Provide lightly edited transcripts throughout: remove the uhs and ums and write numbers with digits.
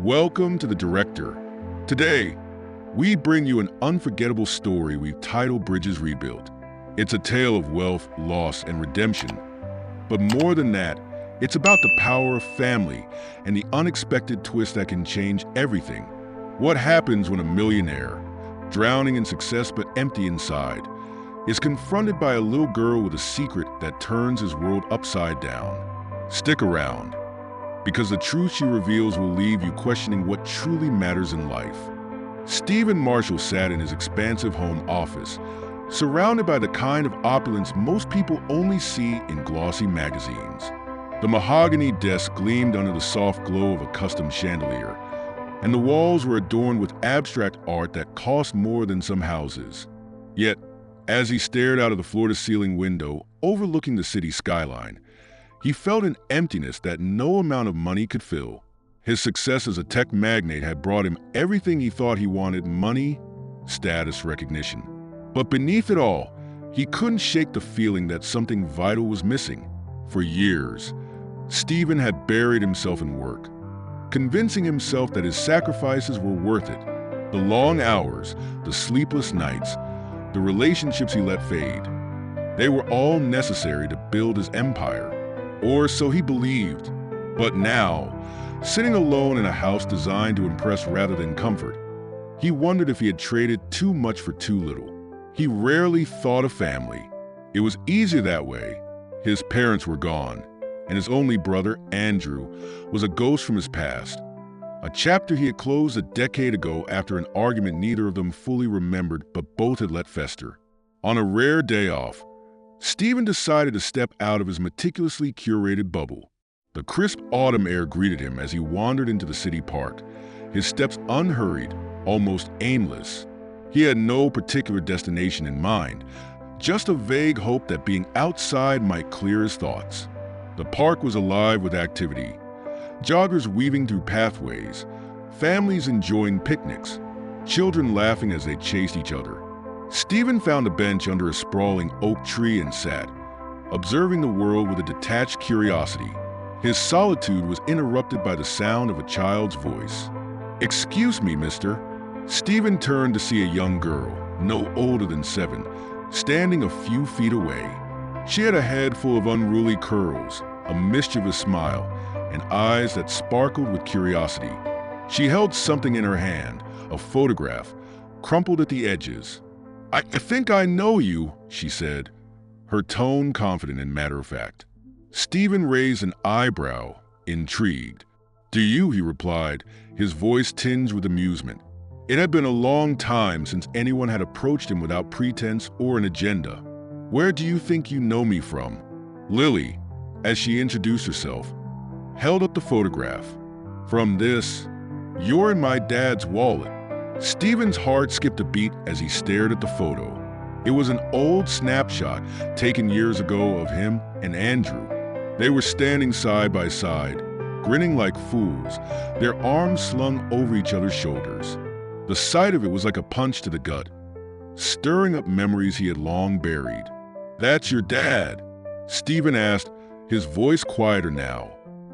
Welcome to The Director. Today, we bring you an unforgettable story we've titled Bridges Rebuilt. It's a tale of wealth, loss, and redemption. But more than that, it's about the power of family and the unexpected twist that can change everything. What happens when a millionaire, drowning in success but empty inside, is confronted by a little girl with a secret that turns his world upside down? Stick around, because the truth she reveals will leave you questioning what truly matters in life. Stephen Marshall sat in his expansive home office, surrounded by the kind of opulence most people only see in glossy magazines. The mahogany desk gleamed under the soft glow of a custom chandelier, and the walls were adorned with abstract art that cost more than some houses. Yet, as he stared out of the floor-to-ceiling window overlooking the city skyline, he felt an emptiness that no amount of money could fill. His success as a tech magnate had brought him everything he thought he wanted: money, status, recognition. But beneath it all, he couldn't shake the feeling that something vital was missing. For years, Stephen had buried himself in work, convincing himself that his sacrifices were worth it. The long hours, the sleepless nights, the relationships he let fade, they were all necessary to build his empire. Or so he believed. But now, sitting alone in a house designed to impress rather than comfort, he wondered if he had traded too much for too little. He rarely thought of family. It was easier that way. His parents were gone, and his only brother, Andrew, was a ghost from his past. A chapter he had closed a decade ago after an argument neither of them fully remembered but both had let fester. On a rare day off, Stephen decided to step out of his meticulously curated bubble. The crisp autumn air greeted him as he wandered into the city park, his steps unhurried, almost aimless. He had no particular destination in mind, just a vague hope that being outside might clear his thoughts. The park was alive with activity, joggers weaving through pathways, families enjoying picnics, children laughing as they chased each other. Stephen found a bench under a sprawling oak tree and sat, observing the world with a detached curiosity. His solitude was interrupted by the sound of a child's voice. "Excuse me, mister." Stephen turned to see a young girl, no older than 7, standing a few feet away. She had a head full of unruly curls, a mischievous smile, and eyes that sparkled with curiosity. She held something in her hand, a photograph, crumpled at the edges. I think I know you," she said, her tone confident and matter-of-fact. Stephen raised an eyebrow, intrigued. "Do you?" he replied, his voice tinged with amusement. It had been a long time since anyone had approached him without pretense or an agenda. "Where do you think you know me from?" Lily, as she introduced herself, held up the photograph. "From this, you're in my dad's wallet." Stephen's heart skipped a beat as he stared at the photo. It was an old snapshot taken years ago of him and Andrew. They were standing side by side, grinning like fools, their arms slung over each other's shoulders. The sight of it was like a punch to the gut, stirring up memories he had long buried. "That's your dad?" Stephen asked, his voice quieter now.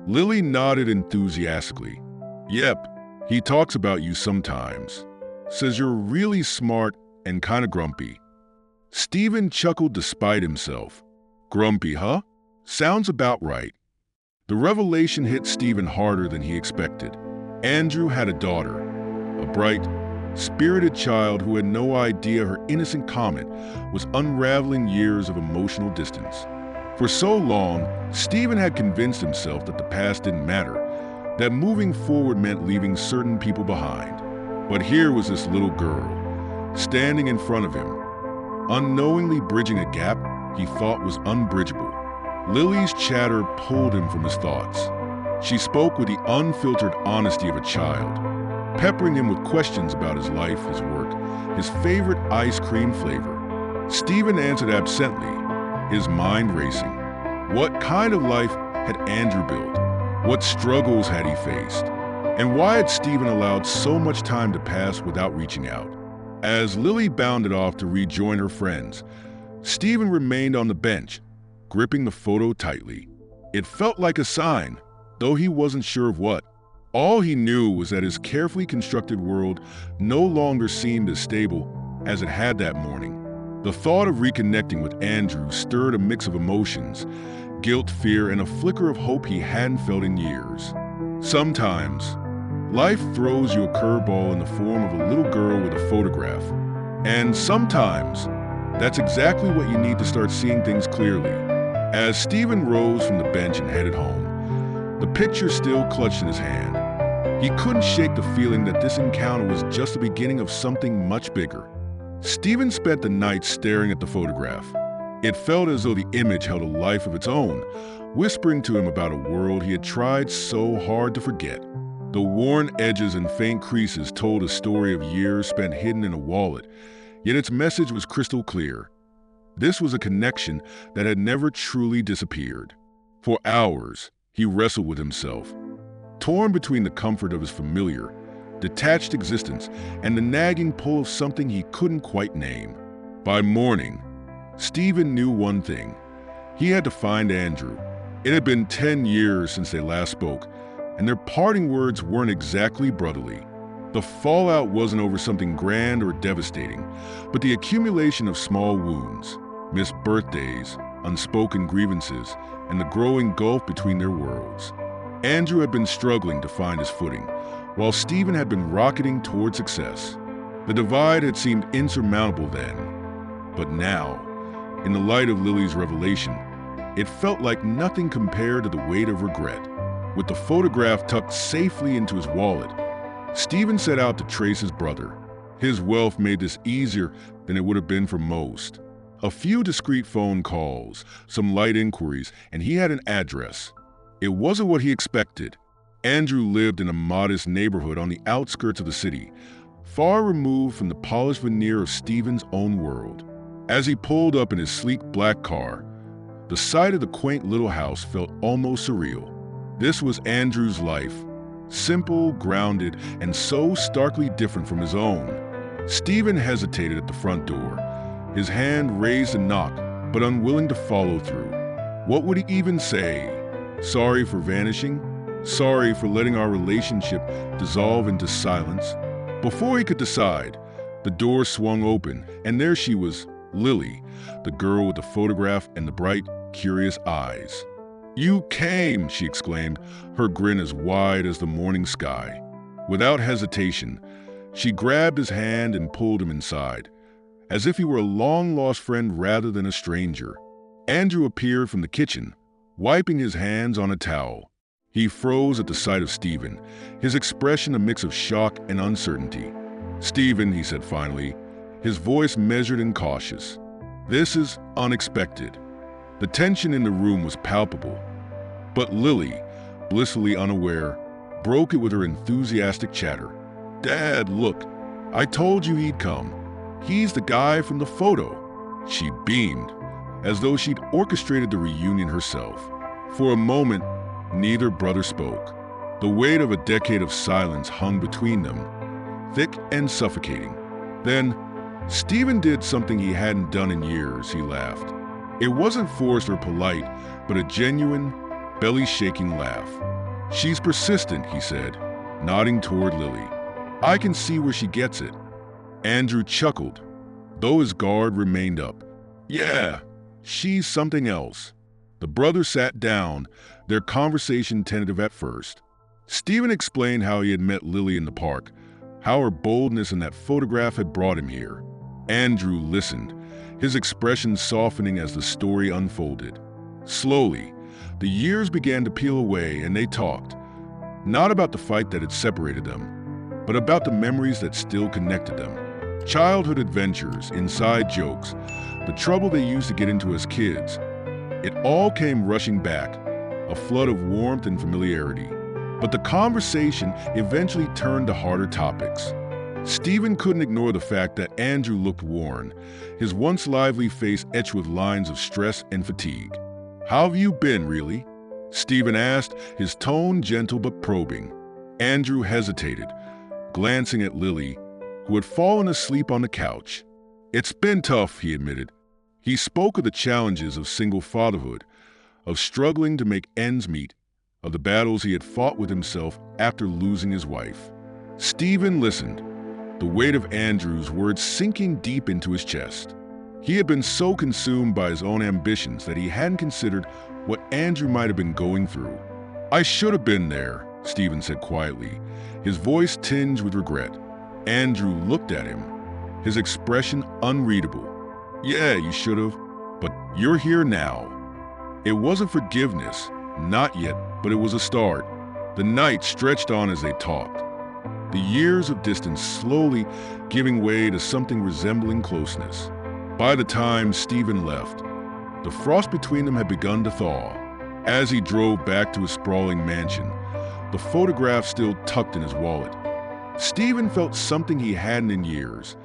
Lily nodded enthusiastically. "Yep, he talks about you sometimes. Says you're really smart and kind of grumpy." Stephen chuckled despite himself. "Grumpy, huh? Sounds about right." The revelation hit Stephen harder than he expected. Andrew had a daughter, a bright, spirited child who had no idea her innocent comment was unraveling years of emotional distance. For so long, Stephen had convinced himself that the past didn't matter, that moving forward meant leaving certain people behind. But here was this little girl, standing in front of him, unknowingly bridging a gap he thought was unbridgeable. Lily's chatter pulled him from his thoughts. She spoke with the unfiltered honesty of a child, peppering him with questions about his life, his work, his favorite ice cream flavor. Stephen answered absently, his mind racing. What kind of life had Andrew built? What struggles had he faced? And why had Stephen allowed so much time to pass without reaching out? As Lily bounded off to rejoin her friends, Stephen remained on the bench, gripping the photo tightly. It felt like a sign, though he wasn't sure of what. All he knew was that his carefully constructed world no longer seemed as stable as it had that morning. The thought of reconnecting with Andrew stirred a mix of emotions, guilt, fear, and a flicker of hope he hadn't felt in years. Sometimes, life throws you a curveball in the form of a little girl with a photograph. And sometimes, that's exactly what you need to start seeing things clearly. As Stephen rose from the bench and headed home, the picture still clutched in his hand. He couldn't shake the feeling that this encounter was just the beginning of something much bigger. Stephen spent the night staring at the photograph. It felt as though the image held a life of its own, whispering to him about a world he had tried so hard to forget. The worn edges and faint creases told a story of years spent hidden in a wallet, yet its message was crystal clear. This was a connection that had never truly disappeared. For hours, he wrestled with himself, torn between the comfort of his familiar, detached existence and the nagging pull of something he couldn't quite name. By morning, Stephen knew one thing. He had to find Andrew. It had been 10 years since they last spoke, and their parting words weren't exactly brotherly. The fallout wasn't over something grand or devastating, but the accumulation of small wounds, missed birthdays, unspoken grievances, and the growing gulf between their worlds. Andrew had been struggling to find his footing, while Stephen had been rocketing toward success. The divide had seemed insurmountable then, but now, in the light of Lily's revelation, it felt like nothing compared to the weight of regret. With the photograph tucked safely into his wallet, Stephen set out to trace his brother. His wealth made this easier than it would have been for most. A few discreet phone calls, some light inquiries, and he had an address. It wasn't what he expected. Andrew lived in a modest neighborhood on the outskirts of the city, far removed from the polished veneer of Stephen's own world. As he pulled up in his sleek black car, the sight of the quaint little house felt almost surreal. This was Andrew's life, simple, grounded, and so starkly different from his own. Stephen hesitated at the front door, his hand raised to knock, but unwilling to follow through. What would he even say? Sorry for vanishing? Sorry for letting our relationship dissolve into silence? Before he could decide, the door swung open, and there she was, Lily, the girl with the photograph and the bright, curious eyes. "You came," she exclaimed, her grin as wide as the morning sky. Without hesitation, she grabbed his hand and pulled him inside, as if he were a long-lost friend rather than a stranger. Andrew appeared from the kitchen, wiping his hands on a towel. He froze at the sight of Stephen, his expression a mix of shock and uncertainty. "Stephen," he said finally, his voice measured and cautious, "this is unexpected." The tension in the room was palpable, but Lily, blissfully unaware, broke it with her enthusiastic chatter. "Dad, look, I told you he'd come. He's the guy from the photo." She beamed, as though she'd orchestrated the reunion herself. For a moment, neither brother spoke. The weight of a decade of silence hung between them, thick and suffocating. Then, Stephen did something he hadn't done in years. He laughed. It wasn't forced or polite, but a genuine, belly-shaking laugh. "She's persistent," he said, nodding toward Lily. "I can see where she gets it." Andrew chuckled, though his guard remained up. "Yeah, she's something else." The brothers sat down, their conversation tentative at first. Stephen explained how he had met Lily in the park, how her boldness in that photograph had brought him here. Andrew listened, his expression softening as the story unfolded. Slowly, the years began to peel away and they talked, not about the fight that had separated them, but about the memories that still connected them. Childhood adventures, inside jokes, the trouble they used to get into as kids. It all came rushing back, a flood of warmth and familiarity. But the conversation eventually turned to harder topics. Stephen couldn't ignore the fact that Andrew looked worn, his once lively face etched with lines of stress and fatigue. "How have you been, really?" Stephen asked, his tone gentle but probing. Andrew hesitated, glancing at Lily, who had fallen asleep on the couch. "It's been tough," he admitted. He spoke of the challenges of single fatherhood, of struggling to make ends meet, of the battles he had fought with himself after losing his wife. Stephen listened, the weight of Andrew's words sinking deep into his chest. He had been so consumed by his own ambitions that he hadn't considered what Andrew might have been going through. "I should have been there," Stephen said quietly, his voice tinged with regret. Andrew looked at him, his expression unreadable. "Yeah, you should have, but you're here now." It wasn't forgiveness, not yet, but it was a start. The night stretched on as they talked, the years of distance slowly giving way to something resembling closeness. By the time Stephen left, the frost between them had begun to thaw. As he drove back to his sprawling mansion, the photograph still tucked in his wallet, Stephen felt something he hadn't in years,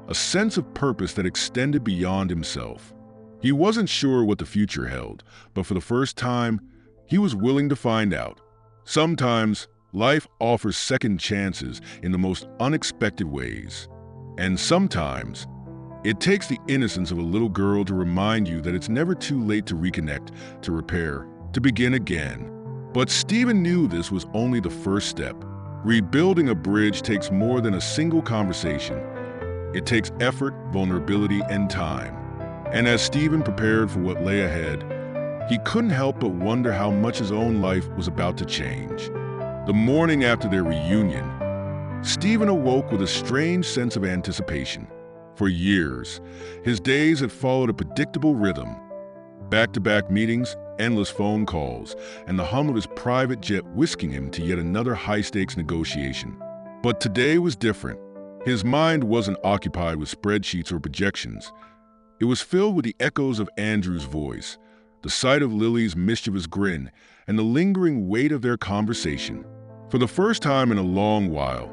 a sense of purpose that extended beyond himself. He wasn't sure what the future held, but for the first time, he was willing to find out. Sometimes, life offers second chances in the most unexpected ways. And sometimes, it takes the innocence of a little girl to remind you that it's never too late to reconnect, to repair, to begin again. But Stephen knew this was only the first step. Rebuilding a bridge takes more than a single conversation. It takes effort, vulnerability, and time. And as Stephen prepared for what lay ahead, he couldn't help but wonder how much his own life was about to change. The morning after their reunion, Stephen awoke with a strange sense of anticipation. For years, his days had followed a predictable rhythm. Back-to-back meetings, endless phone calls, and the hum of his private jet whisking him to yet another high-stakes negotiation. But today was different. His mind wasn't occupied with spreadsheets or projections. It was filled with the echoes of Andrew's voice, the sight of Lily's mischievous grin, and the lingering weight of their conversation. For the first time in a long while,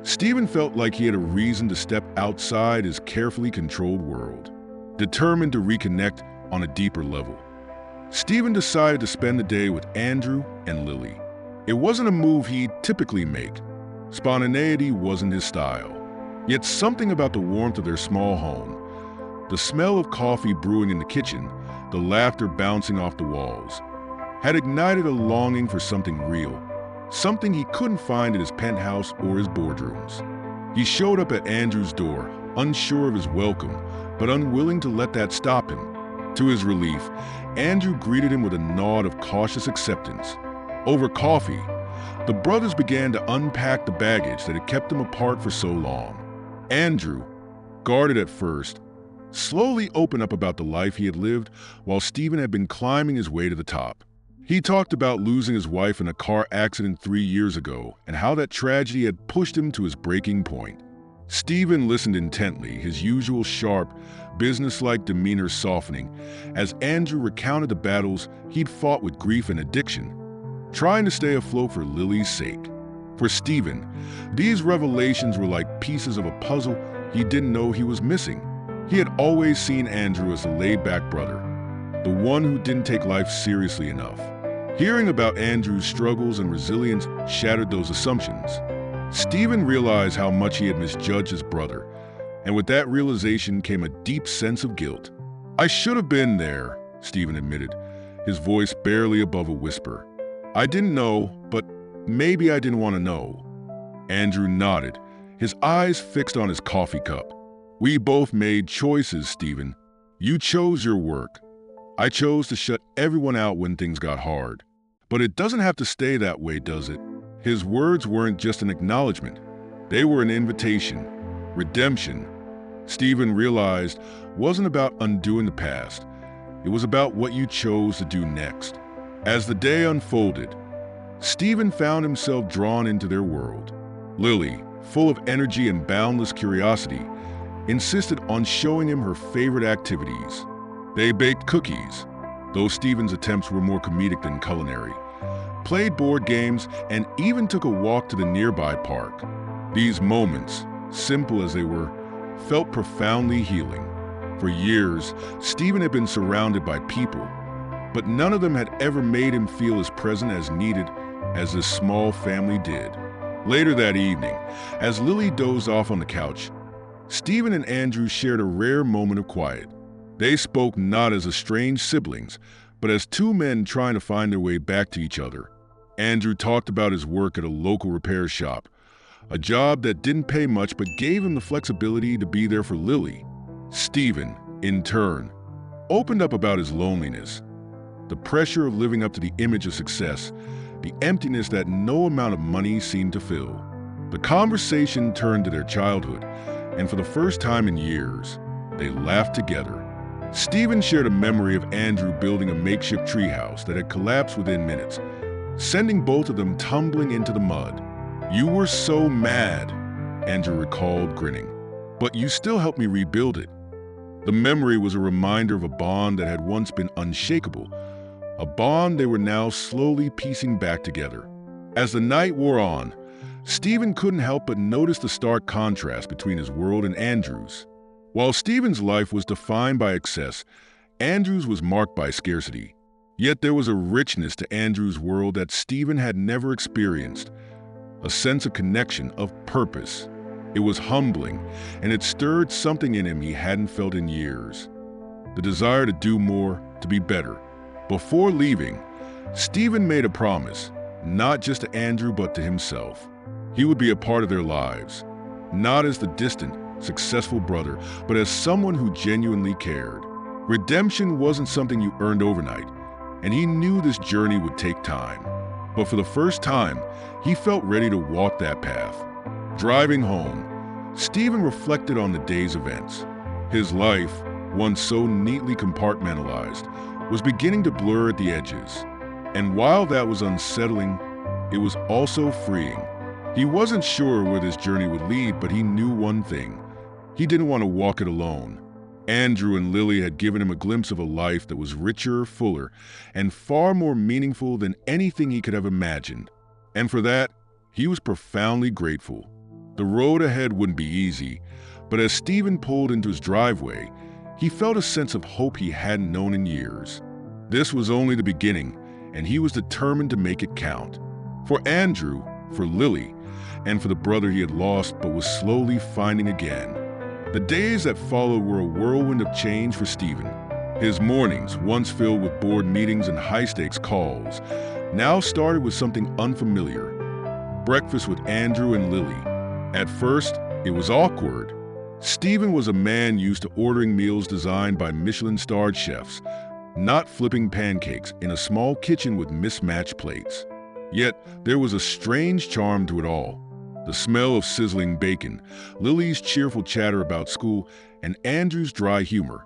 Stephen felt like he had a reason to step outside his carefully controlled world, determined to reconnect on a deeper level. Stephen decided to spend the day with Andrew and Lily. It wasn't a move he'd typically make. Spontaneity wasn't his style. Yet something about the warmth of their small home, the smell of coffee brewing in the kitchen, the laughter bouncing off the walls, had ignited a longing for something real, something he couldn't find in his penthouse or his boardrooms. He showed up at Andrew's door, unsure of his welcome, but unwilling to let that stop him. To his relief, Andrew greeted him with a nod of cautious acceptance. Over coffee, the brothers began to unpack the baggage that had kept them apart for so long. Andrew, guarded at first, slowly opened up about the life he had lived while Stephen had been climbing his way to the top. He talked about losing his wife in a car accident 3 years ago and how that tragedy had pushed him to his breaking point. Stephen listened intently, his usual sharp, businesslike demeanor softening as Andrew recounted the battles he'd fought with grief and addiction, trying to stay afloat for Lily's sake. For Stephen, these revelations were like pieces of a puzzle he didn't know he was missing. He had always seen Andrew as the laid-back brother, the one who didn't take life seriously enough. Hearing about Andrew's struggles and resilience shattered those assumptions. Stephen realized how much he had misjudged his brother, and with that realization came a deep sense of guilt. "I should have been there," Stephen admitted, his voice barely above a whisper. "I didn't know, but maybe I didn't want to know." Andrew nodded, his eyes fixed on his coffee cup. "We both made choices, Stephen. You chose your work. I chose to shut everyone out when things got hard. But it doesn't have to stay that way, does it?" His words weren't just an acknowledgement. They were an invitation. Redemption, Stephen realized, wasn't about undoing the past. It was about what you chose to do next. As the day unfolded, Stephen found himself drawn into their world. Lily, full of energy and boundless curiosity, insisted on showing him her favorite activities. They baked cookies, though Stephen's attempts were more comedic than culinary, played board games, and even took a walk to the nearby park. These moments, simple as they were, felt profoundly healing. For years, Stephen had been surrounded by people, but none of them had ever made him feel as present as needed as this small family did. Later that evening, as Lily dozed off on the couch, Stephen and Andrew shared a rare moment of quiet. They spoke not as estranged siblings, but as two men trying to find their way back to each other. Andrew talked about his work at a local repair shop, a job that didn't pay much but gave him the flexibility to be there for Lily. Stephen, in turn, opened up about his loneliness, the pressure of living up to the image of success, the emptiness that no amount of money seemed to fill. The conversation turned to their childhood, and for the first time in years, they laughed together. Stephen shared a memory of Andrew building a makeshift treehouse that had collapsed within minutes, sending both of them tumbling into the mud. "You were so mad," Andrew recalled, grinning, "but you still helped me rebuild it." The memory was a reminder of a bond that had once been unshakable, a bond they were now slowly piecing back together. As the night wore on, Stephen couldn't help but notice the stark contrast between his world and Andrew's. While Stephen's life was defined by excess, Andrew's was marked by scarcity. Yet there was a richness to Andrew's world that Stephen had never experienced, a sense of connection, of purpose. It was humbling, and it stirred something in him he hadn't felt in years. The desire to do more, to be better. Before leaving, Stephen made a promise, not just to Andrew but to himself. He would be a part of their lives, not as the distant, successful brother, but as someone who genuinely cared. Redemption wasn't something you earned overnight, and he knew this journey would take time. But for the first time, he felt ready to walk that path. Driving home, Stephen reflected on the day's events. His life, once so neatly compartmentalized, was beginning to blur at the edges. And while that was unsettling, it was also freeing. He wasn't sure where this journey would lead, but he knew one thing. He didn't want to walk it alone. Andrew and Lily had given him a glimpse of a life that was richer, fuller, and far more meaningful than anything he could have imagined. And for that, he was profoundly grateful. The road ahead wouldn't be easy, but as Stephen pulled into his driveway, he felt a sense of hope he hadn't known in years. This was only the beginning, and he was determined to make it count. For Andrew, for Lily, and for the brother he had lost but was slowly finding again. The days that followed were a whirlwind of change for Stephen. His mornings, once filled with board meetings and high-stakes calls, now started with something unfamiliar: breakfast with Andrew and Lily. At first, it was awkward. Stephen was a man used to ordering meals designed by Michelin-starred chefs, not flipping pancakes in a small kitchen with mismatched plates. Yet, there was a strange charm to it all. The smell of sizzling bacon, Lily's cheerful chatter about school, and Andrew's dry humor.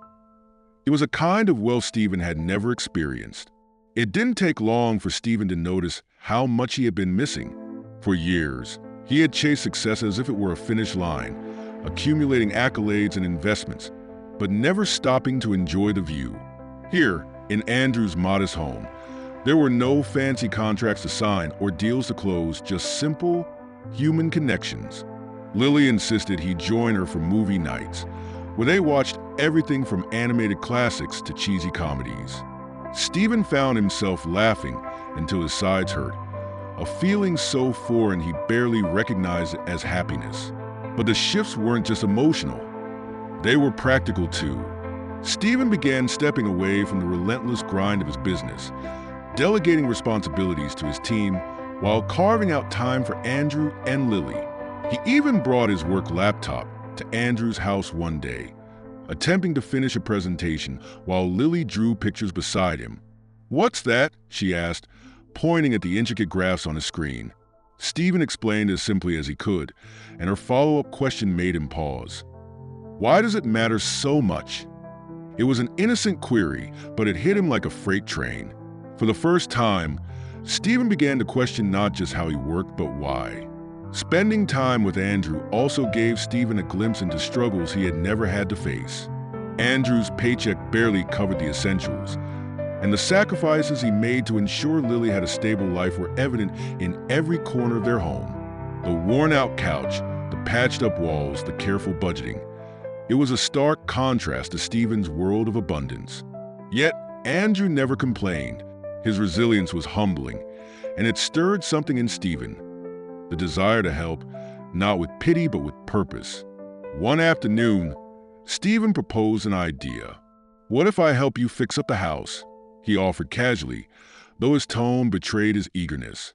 It was a kind of wealth Stephen had never experienced. It didn't take long for Stephen to notice how much he had been missing. For years, he had chased success as if it were a finish line, accumulating accolades and investments, but never stopping to enjoy the view. Here, in Andrew's modest home, there were no fancy contracts to sign or deals to close, just simple, human connections. Lily insisted he join her for movie nights, where they watched everything from animated classics to cheesy comedies. Stephen found himself laughing until his sides hurt, a feeling so foreign he barely recognized it as happiness. But the shifts weren't just emotional, they were practical too. Stephen began stepping away from the relentless grind of his business, delegating responsibilities to his team while carving out time for Andrew and Lily. He even brought his work laptop to Andrew's house one day, attempting to finish a presentation while Lily drew pictures beside him. "What's that?" she asked, pointing at the intricate graphs on his screen. Stephen explained as simply as he could, and her follow-up question made him pause. "Why does it matter so much?" It was an innocent query, but it hit him like a freight train. For the first time, Stephen began to question not just how he worked, but why. Spending time with Andrew also gave Stephen a glimpse into struggles he had never had to face. Andrew's paycheck barely covered the essentials, and the sacrifices he made to ensure Lily had a stable life were evident in every corner of their home. The worn-out couch, the patched-up walls, the careful budgeting. It was a stark contrast to Stephen's world of abundance. Yet, Andrew never complained. His resilience was humbling, and it stirred something in Stephen, the desire to help, not with pity but with purpose. One afternoon, Stephen proposed an idea. "What if I help you fix up the house?" he offered casually, though his tone betrayed his eagerness.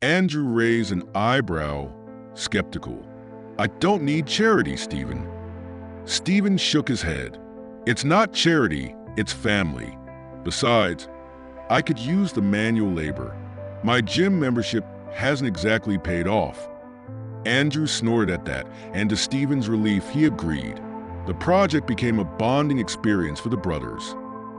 Andrew raised an eyebrow, skeptical. "I don't need charity, Stephen." Stephen shook his head. "It's not charity, it's family. Besides, I could use the manual labor. My gym membership hasn't exactly paid off." Andrew snorted at that, and to Stephen's relief, he agreed. The project became a bonding experience for the brothers.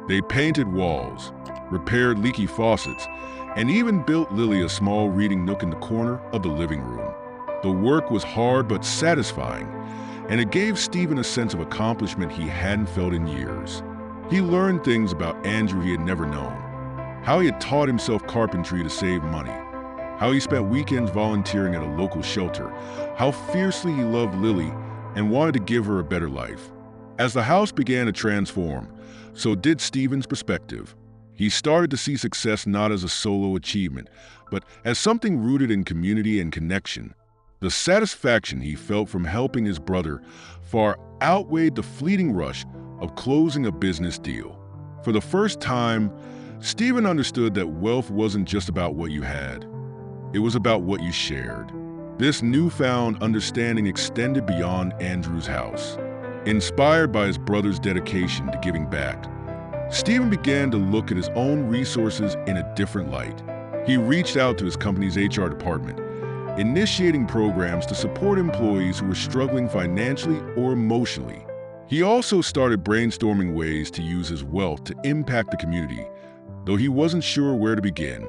They painted walls, repaired leaky faucets, and even built Lily a small reading nook in the corner of the living room. The work was hard but satisfying, and it gave Stephen a sense of accomplishment he hadn't felt in years. He learned things about Andrew he had never known. How he had taught himself carpentry to save money. How he spent weekends volunteering at a local shelter. How fiercely he loved Lily and wanted to give her a better life. As the house began to transform, so did Stephen's perspective. He started to see success not as a solo achievement, but as something rooted in community and connection. The satisfaction he felt from helping his brother far outweighed the fleeting rush of closing a business deal. For the first time, Stephen understood that wealth wasn't just about what you had. It was about what you shared. This newfound understanding extended beyond Andrew's house. Inspired by his brother's dedication to giving back, Stephen began to look at his own resources in a different light. He reached out to his company's HR department, initiating programs to support employees who were struggling financially or emotionally. He also started brainstorming ways to use his wealth to impact the community, though he wasn't sure where to begin.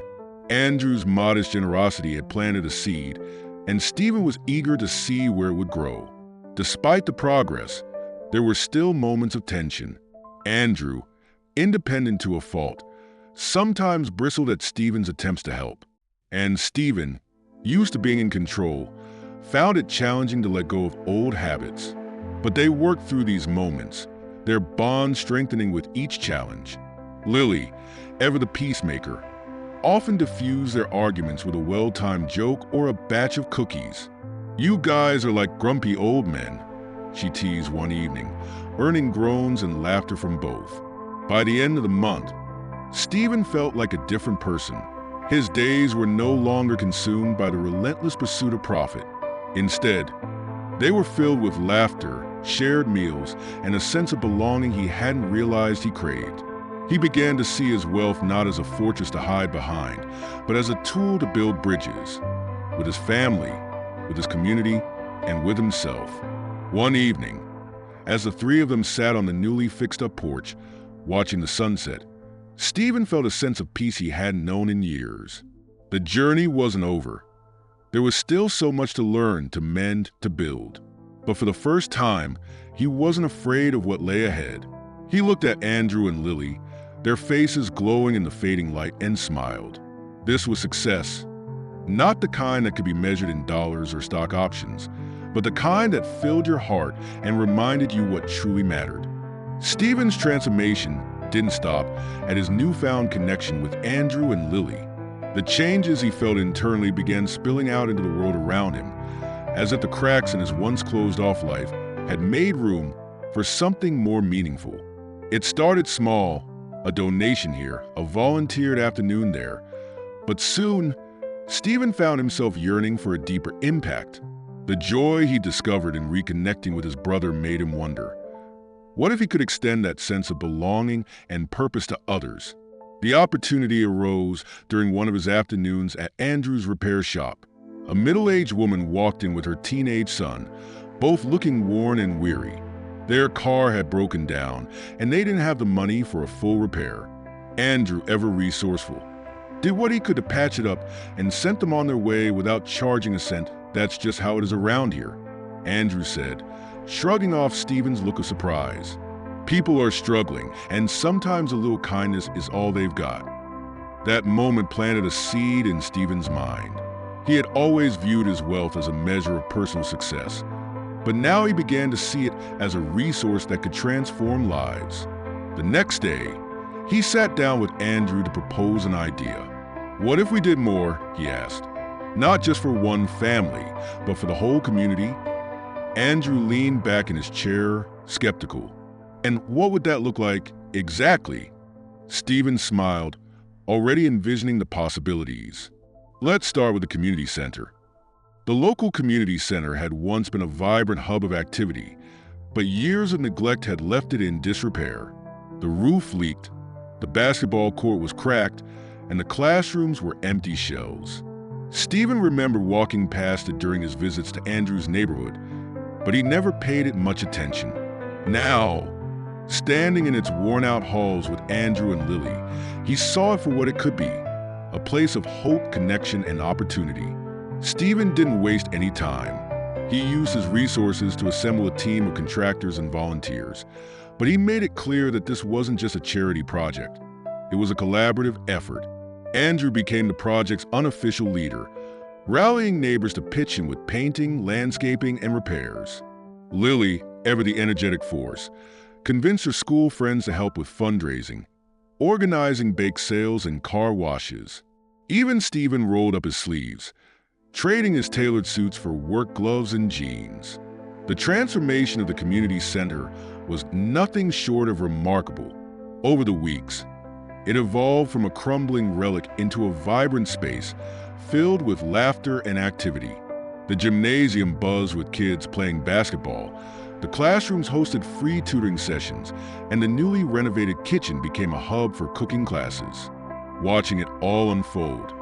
Andrew's modest generosity had planted a seed, and Stephen was eager to see where it would grow. Despite the progress, there were still moments of tension. Andrew, independent to a fault, sometimes bristled at Stephen's attempts to help. And Stephen, used to being in control, found it challenging to let go of old habits. But they worked through these moments, their bond strengthening with each challenge. Lily, ever the peacemaker, often diffused their arguments with a well-timed joke or a batch of cookies. "You guys are like grumpy old men," she teased one evening, earning groans and laughter from both. By the end of the month, Stephen felt like a different person. His days were no longer consumed by the relentless pursuit of profit. Instead, they were filled with laughter, shared meals, and a sense of belonging he hadn't realized he craved. He began to see his wealth not as a fortress to hide behind, but as a tool to build bridges with his family, with his community, and with himself. One evening, as the three of them sat on the newly fixed-up porch, watching the sunset, Stephen felt a sense of peace he hadn't known in years. The journey wasn't over. There was still so much to learn, to mend, to build. But for the first time, he wasn't afraid of what lay ahead. He looked at Andrew and Lily, their faces glowing in the fading light, and smiled. This was success. Not the kind that could be measured in dollars or stock options, but the kind that filled your heart and reminded you what truly mattered. Stephen's transformation didn't stop at his newfound connection with Andrew and Lily. The changes he felt internally began spilling out into the world around him, as if the cracks in his once closed-off life had made room for something more meaningful. It started small, a donation here, a volunteered afternoon there, but soon, Stephen found himself yearning for a deeper impact. The joy he discovered in reconnecting with his brother made him wonder, what if he could extend that sense of belonging and purpose to others? The opportunity arose during one of his afternoons at Andrew's repair shop. A middle-aged woman walked in with her teenage son, both looking worn and weary. Their car had broken down, and they didn't have the money for a full repair. Andrew, ever resourceful, did what he could to patch it up and sent them on their way without charging a cent. "That's just how it is around here," Andrew said, shrugging off Stephen's look of surprise. "People are struggling, and sometimes a little kindness is all they've got." That moment planted a seed in Stephen's mind. He had always viewed his wealth as a measure of personal success, but now he began to see it as a resource that could transform lives. The next day, he sat down with Andrew to propose an idea. "What if we did more?" he asked. "Not just for one family, but for the whole community?" Andrew leaned back in his chair, skeptical. "And what would that look like exactly?" Stephen smiled, already envisioning the possibilities. Let's start with the community center. The local community center had once been a vibrant hub of activity, but years of neglect had left it in disrepair. The roof leaked, the basketball court was cracked, and the classrooms were empty shells. Stephen remembered walking past it during his visits to Andrew's neighborhood, but he never paid it much attention. Now, standing in its worn-out halls with Andrew and Lily, he saw it for what it could be, a place of hope, connection, and opportunity. Stephen didn't waste any time. He used his resources to assemble a team of contractors and volunteers, but he made it clear that this wasn't just a charity project. It was a collaborative effort. Andrew became the project's unofficial leader, rallying neighbors to pitch in with painting, landscaping, and repairs. Lily, ever the energetic force, convinced her school friends to help with fundraising, organizing bake sales and car washes. Even Stephen rolled up his sleeves, trading his tailored suits for work gloves and jeans. The transformation of the community center was nothing short of remarkable. Over the weeks, it evolved from a crumbling relic into a vibrant space filled with laughter and activity. The gymnasium buzzed with kids playing basketball, the classrooms hosted free tutoring sessions, and the newly renovated kitchen became a hub for cooking classes. Watching it all unfold,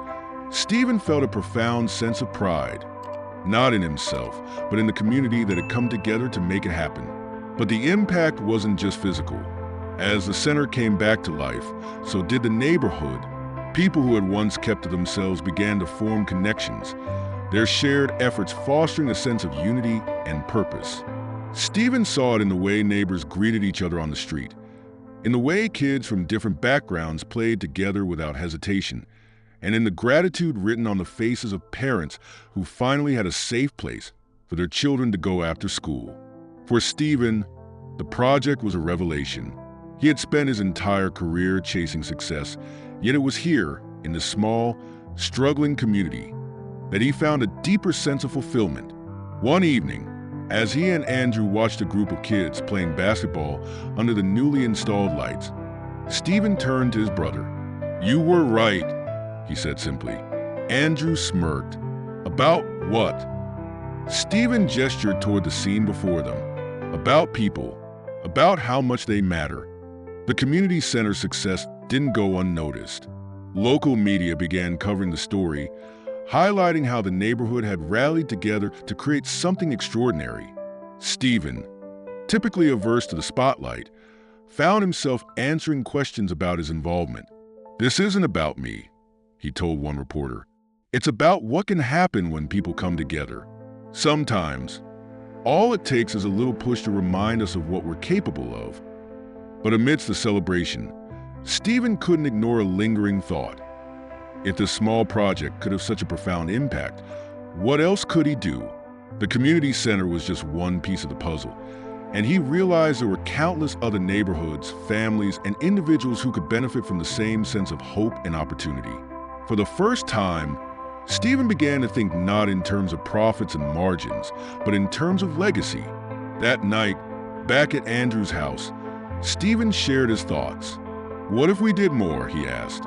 Stephen felt a profound sense of pride, not in himself, but in the community that had come together to make it happen. But the impact wasn't just physical. As the center came back to life, so did the neighborhood. People who had once kept to themselves began to form connections, their shared efforts fostering a sense of unity and purpose. Stephen saw it in the way neighbors greeted each other on the street, in the way kids from different backgrounds played together without hesitation, and in the gratitude written on the faces of parents who finally had a safe place for their children to go after school. For Stephen, the project was a revelation. He had spent his entire career chasing success, yet it was here, in the small, struggling community, that he found a deeper sense of fulfillment. One evening, as he and Andrew watched a group of kids playing basketball under the newly installed lights, Stephen turned to his brother. "You were right," he said simply. Andrew smirked. "About what?" Stephen gestured toward the scene before them. "About people, about how much they matter." The community center's success didn't go unnoticed. Local media began covering the story, highlighting how the neighborhood had rallied together to create something extraordinary. Stephen, typically averse to the spotlight, found himself answering questions about his involvement. "This isn't about me," he told one reporter. "It's about what can happen when people come together. Sometimes, all it takes is a little push to remind us of what we're capable of." But amidst the celebration, Stephen couldn't ignore a lingering thought. If this small project could have such a profound impact, what else could he do? The community center was just one piece of the puzzle, and he realized there were countless other neighborhoods, families, and individuals who could benefit from the same sense of hope and opportunity. For the first time, Stephen began to think not in terms of profits and margins, but in terms of legacy. That night, back at Andrew's house, Stephen shared his thoughts. "What if we did more?" he asked.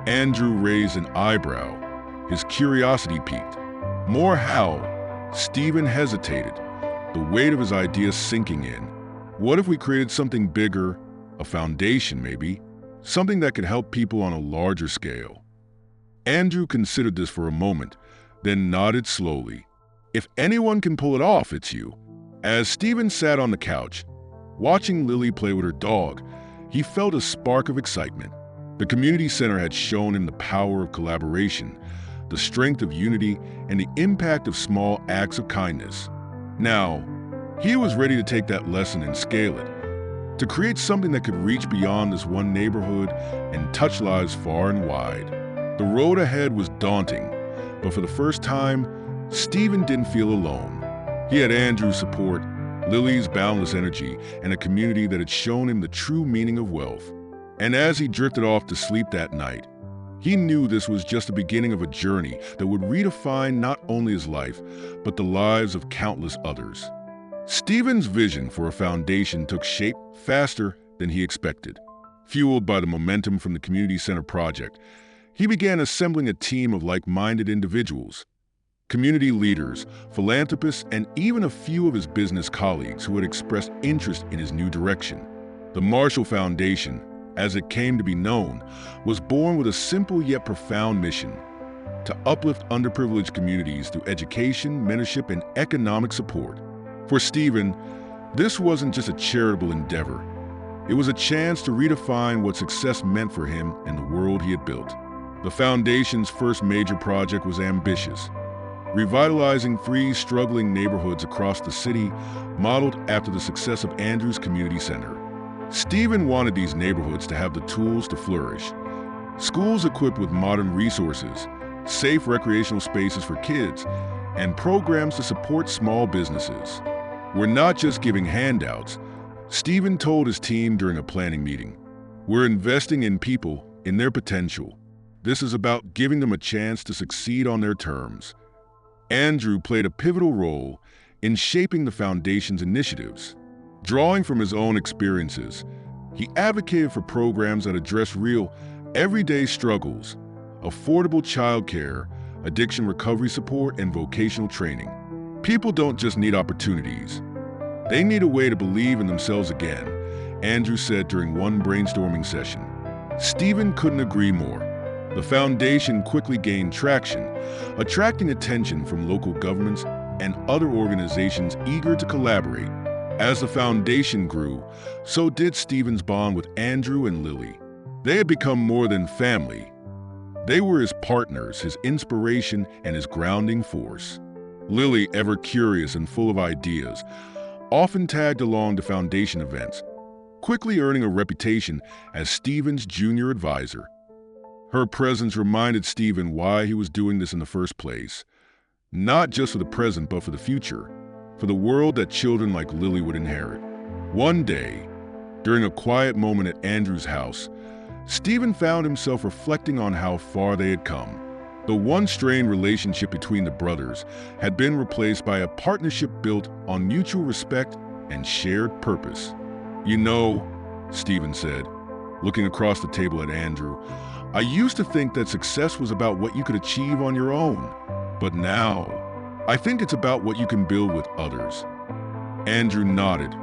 Andrew raised an eyebrow. His curiosity piqued. "More how?" Stephen hesitated, the weight of his ideas sinking in. "What if we created something bigger, a foundation maybe, something that could help people on a larger scale?" Andrew considered this for a moment, then nodded slowly. "If anyone can pull it off, it's you." As Stephen sat on the couch, watching Lily play with her dog, he felt a spark of excitement. The community center had shown him the power of collaboration, the strength of unity, and the impact of small acts of kindness. Now, he was ready to take that lesson and scale it, to create something that could reach beyond this one neighborhood and touch lives far and wide. The road ahead was daunting, but for the first time, Stephen didn't feel alone. He had Andrew's support, Lily's boundless energy, and a community that had shown him the true meaning of wealth. And as he drifted off to sleep that night, he knew this was just the beginning of a journey that would redefine not only his life, but the lives of countless others. Stephen's vision for a foundation took shape faster than he expected. Fueled by the momentum from the community center project, He began assembling a team of like-minded individuals, community leaders, philanthropists, and even a few of his business colleagues who had expressed interest in his new direction. The Marshall Foundation, as it came to be known, was born with a simple yet profound mission: to uplift underprivileged communities through education, mentorship, and economic support. For Stephen, this wasn't just a charitable endeavor. It was a chance to redefine what success meant for him and the world he had built. The foundation's first major project was ambitious: revitalizing 3 struggling neighborhoods across the city, modeled after the success of Andrew's community center. Stephen wanted these neighborhoods to have the tools to flourish: schools equipped with modern resources, safe recreational spaces for kids, and programs to support small businesses. "We're not just giving handouts," Stephen told his team during a planning meeting. "We're investing in people, in their potential. This is about giving them a chance to succeed on their terms." Andrew played a pivotal role in shaping the foundation's initiatives. Drawing from his own experiences, he advocated for programs that address real, everyday struggles: affordable childcare, addiction recovery support, and vocational training. People don't just need opportunities. They need a way to believe in themselves again, Andrew said during one brainstorming session. Stephen couldn't agree more. The foundation quickly gained traction, attracting attention from local governments and other organizations eager to collaborate. As the foundation grew, so did Stephen's bond with Andrew and Lily. They had become more than family. They were his partners, his inspiration, and his grounding force. Lily, ever curious and full of ideas, often tagged along to foundation events, quickly earning a reputation as Stephen's junior advisor. Her presence reminded Stephen why he was doing this in the first place: not just for the present, but for the future, for the world that children like Lily would inherit. One day, during a quiet moment at Andrew's house, Stephen found himself reflecting on how far they had come. The once strained relationship between the brothers had been replaced by a partnership built on mutual respect and shared purpose. "You know," Stephen said, looking across the table at Andrew, "I used to think that success was about what you could achieve on your own. But now, I think it's about what you can build with others." Andrew nodded,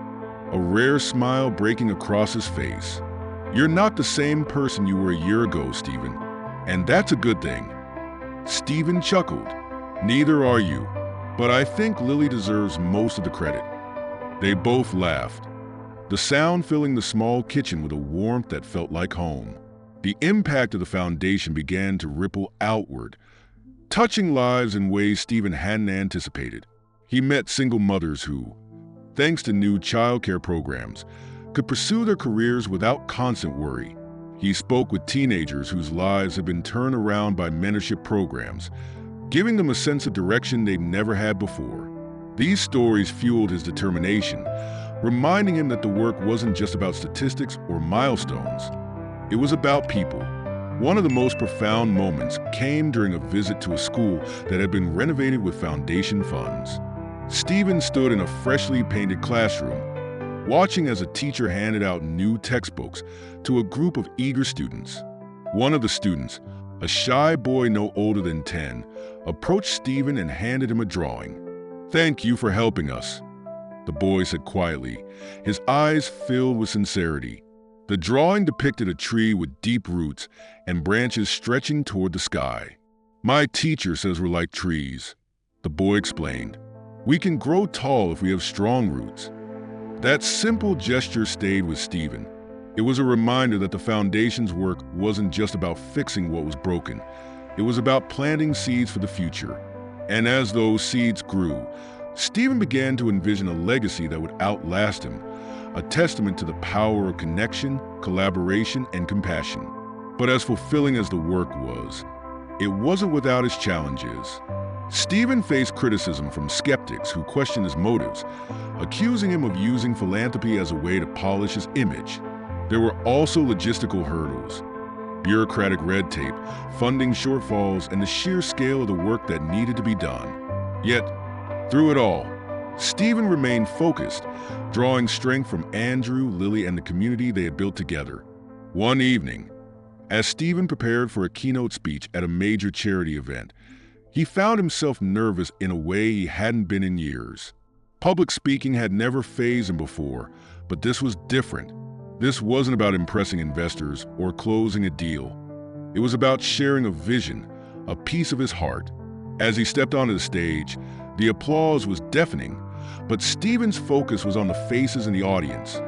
a rare smile breaking across his face. "You're not the same person you were a year ago, Stephen, and that's a good thing." Stephen chuckled. "Neither are you, but I think Lily deserves most of the credit." They both laughed, the sound filling the small kitchen with a warmth that felt like home. The impact of the foundation began to ripple outward, touching lives in ways Stephen hadn't anticipated. He met single mothers who, thanks to new childcare programs, could pursue their careers without constant worry. He spoke with teenagers whose lives had been turned around by mentorship programs, giving them a sense of direction they'd never had before. These stories fueled his determination, reminding him that the work wasn't just about statistics or milestones. It was about people. One of the most profound moments came during a visit to a school that had been renovated with foundation funds. Stephen stood in a freshly painted classroom, watching as a teacher handed out new textbooks to a group of eager students. One of the students, a shy boy no older than 10, approached Stephen and handed him a drawing. "Thank you for helping us," the boy said quietly, his eyes filled with sincerity. The drawing depicted a tree with deep roots and branches stretching toward the sky. "My teacher says we're like trees," the boy explained. "We can grow tall if we have strong roots." That simple gesture stayed with Stephen. It was a reminder that the foundation's work wasn't just about fixing what was broken. It was about planting seeds for the future. And as those seeds grew, Stephen began to envision a legacy that would outlast him, a testament to the power of connection, collaboration, and compassion. But as fulfilling as the work was, it wasn't without its challenges. Stephen faced criticism from skeptics who questioned his motives, accusing him of using philanthropy as a way to polish his image. There were also logistical hurdles: bureaucratic red tape, funding shortfalls, and the sheer scale of the work that needed to be done. Yet, through it all, Stephen remained focused, drawing strength from Andrew, Lily, and the community they had built together. One evening, As Stephen prepared for a keynote speech at a major charity event, he found himself nervous in a way he hadn't been in years. Public speaking had never fazed him before, but this was different. This wasn't about impressing investors or closing a deal. It was about sharing a vision, a piece of his heart. As he stepped onto the stage, the applause was deafening, but Stephen's focus was on the faces in the audience.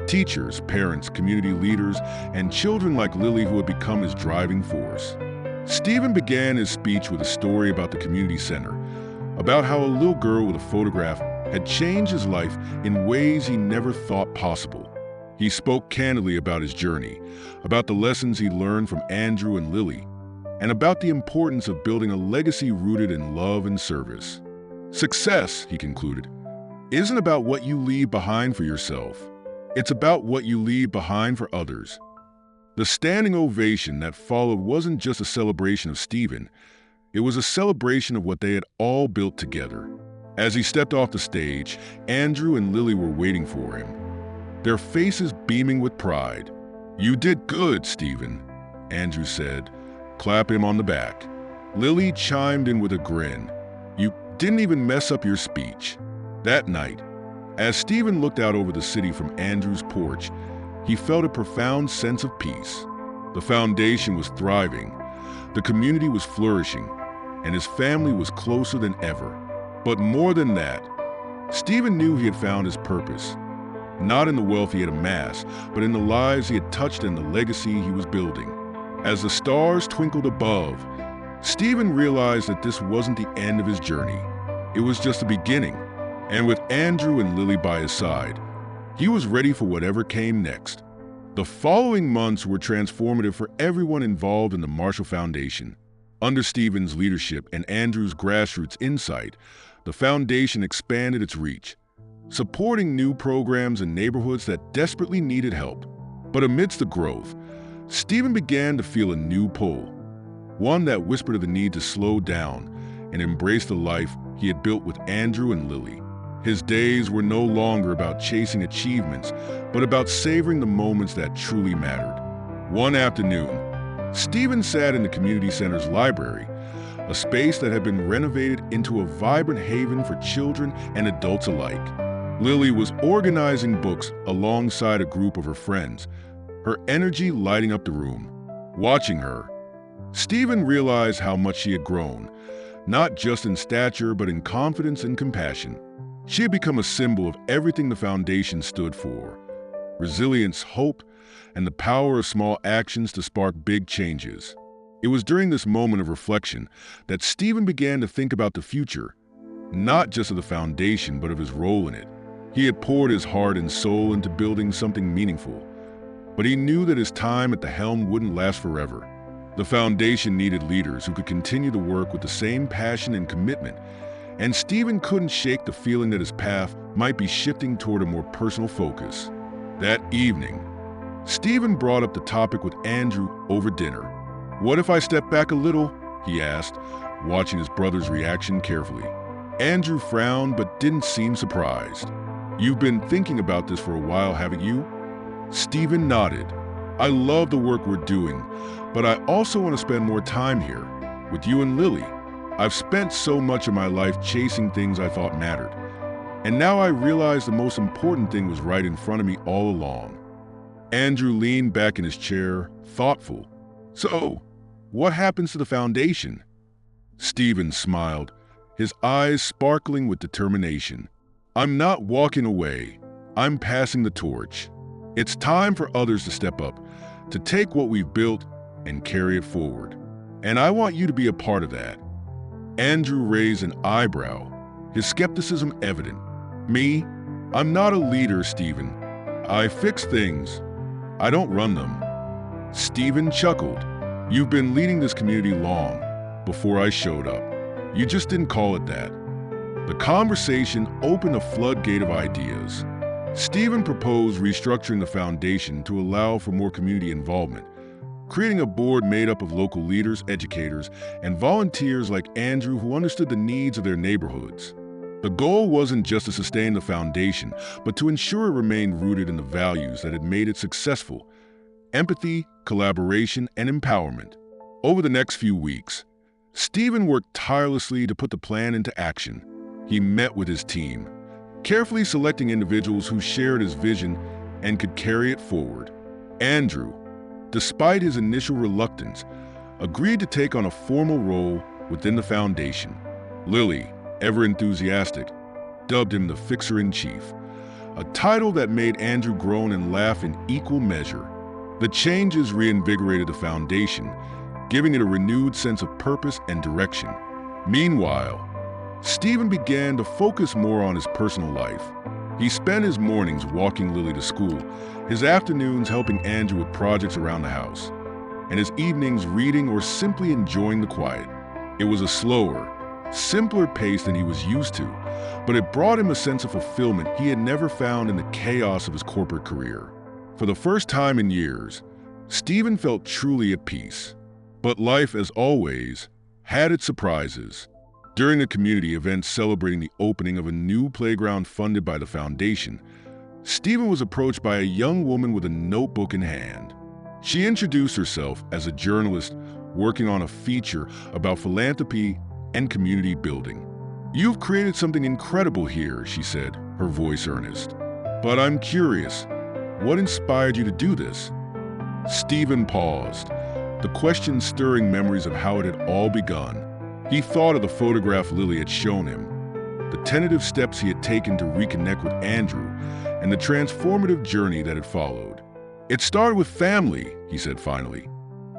Teachers, parents, community leaders, and children like Lily who had become his driving force. Stephen began his speech with a story about the community center, about how a little girl with a photograph had changed his life in ways he never thought possible. He spoke candidly about his journey, about the lessons he learned from Andrew and Lily, and about the importance of building a legacy rooted in love and service. Success, he concluded, isn't about what you leave behind for yourself. It's about what you leave behind for others. The standing ovation that followed wasn't just a celebration of Stephen, it was a celebration of what they had all built together. As he stepped off the stage, Andrew and Lily were waiting for him, their faces beaming with pride. "You did good, Stephen," Andrew said. "Clap him on the back." Lily chimed in with a grin. "You didn't even mess up your speech." That night, as Stephen looked out over the city from Andrew's porch, he felt a profound sense of peace. The foundation was thriving, the community was flourishing, and his family was closer than ever. But more than that, Stephen knew he had found his purpose, not in the wealth he had amassed, but in the lives he had touched and the legacy he was building. As the stars twinkled above, Stephen realized that this wasn't the end of his journey. It was just the beginning. And with Andrew and Lily by his side, he was ready for whatever came next. The following months were transformative for everyone involved in the Marshall Foundation. Under Stephen's leadership and Andrew's grassroots insight, the foundation expanded its reach, supporting new programs in neighborhoods that desperately needed help. But amidst the growth, Stephen began to feel a new pull, one that whispered of the need to slow down and embrace the life he had built with Andrew and Lily. His days were no longer about chasing achievements, but about savoring the moments that truly mattered. One afternoon, Stephen sat in the community center's library, a space that had been renovated into a vibrant haven for children and adults alike. Lily was organizing books alongside a group of her friends, her energy lighting up the room. Watching her, Stephen realized how much she had grown, not just in stature, but in confidence and compassion. She had become a symbol of everything the foundation stood for: resilience, hope, and the power of small actions to spark big changes. It was during this moment of reflection that Stephen began to think about the future, not just of the foundation, but of his role in it. He had poured his heart and soul into building something meaningful, but he knew that his time at the helm wouldn't last forever. The foundation needed leaders who could continue the work with the same passion and commitment, and Stephen couldn't shake the feeling that his path might be shifting toward a more personal focus. That evening, Stephen brought up the topic with Andrew over dinner. "What if I step back a little?" he asked, watching his brother's reaction carefully. Andrew frowned but didn't seem surprised. "You've been thinking about this for a while, haven't you?" Stephen nodded. "I love the work we're doing, but I also want to spend more time here, with you and Lily. I've spent so much of my life chasing things I thought mattered, and now I realize the most important thing was right in front of me all along." Andrew leaned back in his chair, thoughtful. "So, what happens to the foundation?" Stephen smiled, his eyes sparkling with determination. "I'm not walking away. I'm passing the torch. It's time for others to step up, to take what we've built and carry it forward. And I want you to be a part of that." Andrew raised an eyebrow, his skepticism evident. "Me? I'm not a leader, Stephen. I fix things. I don't run them." Stephen chuckled. "You've been leading this community long, before I showed up. You just didn't call it that." The conversation opened a floodgate of ideas. Stephen proposed restructuring the foundation to allow for more community involvement, creating a board made up of local leaders, educators, and volunteers like Andrew who understood the needs of their neighborhoods. The goal wasn't just to sustain the foundation, but to ensure it remained rooted in the values that had made it successful: empathy, collaboration, and empowerment. Over the next few weeks, Stephen worked tirelessly to put the plan into action. He met with his team, carefully selecting individuals who shared his vision and could carry it forward. Andrew, despite his initial reluctance, agreed to take on a formal role within the foundation. Lily, ever enthusiastic, dubbed him the Fixer-in-Chief, a title that made Andrew groan and laugh in equal measure. The changes reinvigorated the foundation, giving it a renewed sense of purpose and direction. Meanwhile, Stephen began to focus more on his personal life. He spent his mornings walking Lily to school, his afternoons helping Andrew with projects around the house, and his evenings reading or simply enjoying the quiet. It was a slower, simpler pace than he was used to, but it brought him a sense of fulfillment he had never found in the chaos of his corporate career. For the first time in years, Stephen felt truly at peace. But life, as always, had its surprises. During a community event celebrating the opening of a new playground funded by the foundation, Stephen was approached by a young woman with a notebook in hand. She introduced herself as a journalist working on a feature about philanthropy and community building. "You've created something incredible here," she said, her voice earnest. "But I'm curious, what inspired you to do this?" Stephen paused, the question stirring memories of how it had all begun. He thought of the photograph Lily had shown him, the tentative steps he had taken to reconnect with Andrew, and the transformative journey that had followed. "It started with family," he said finally,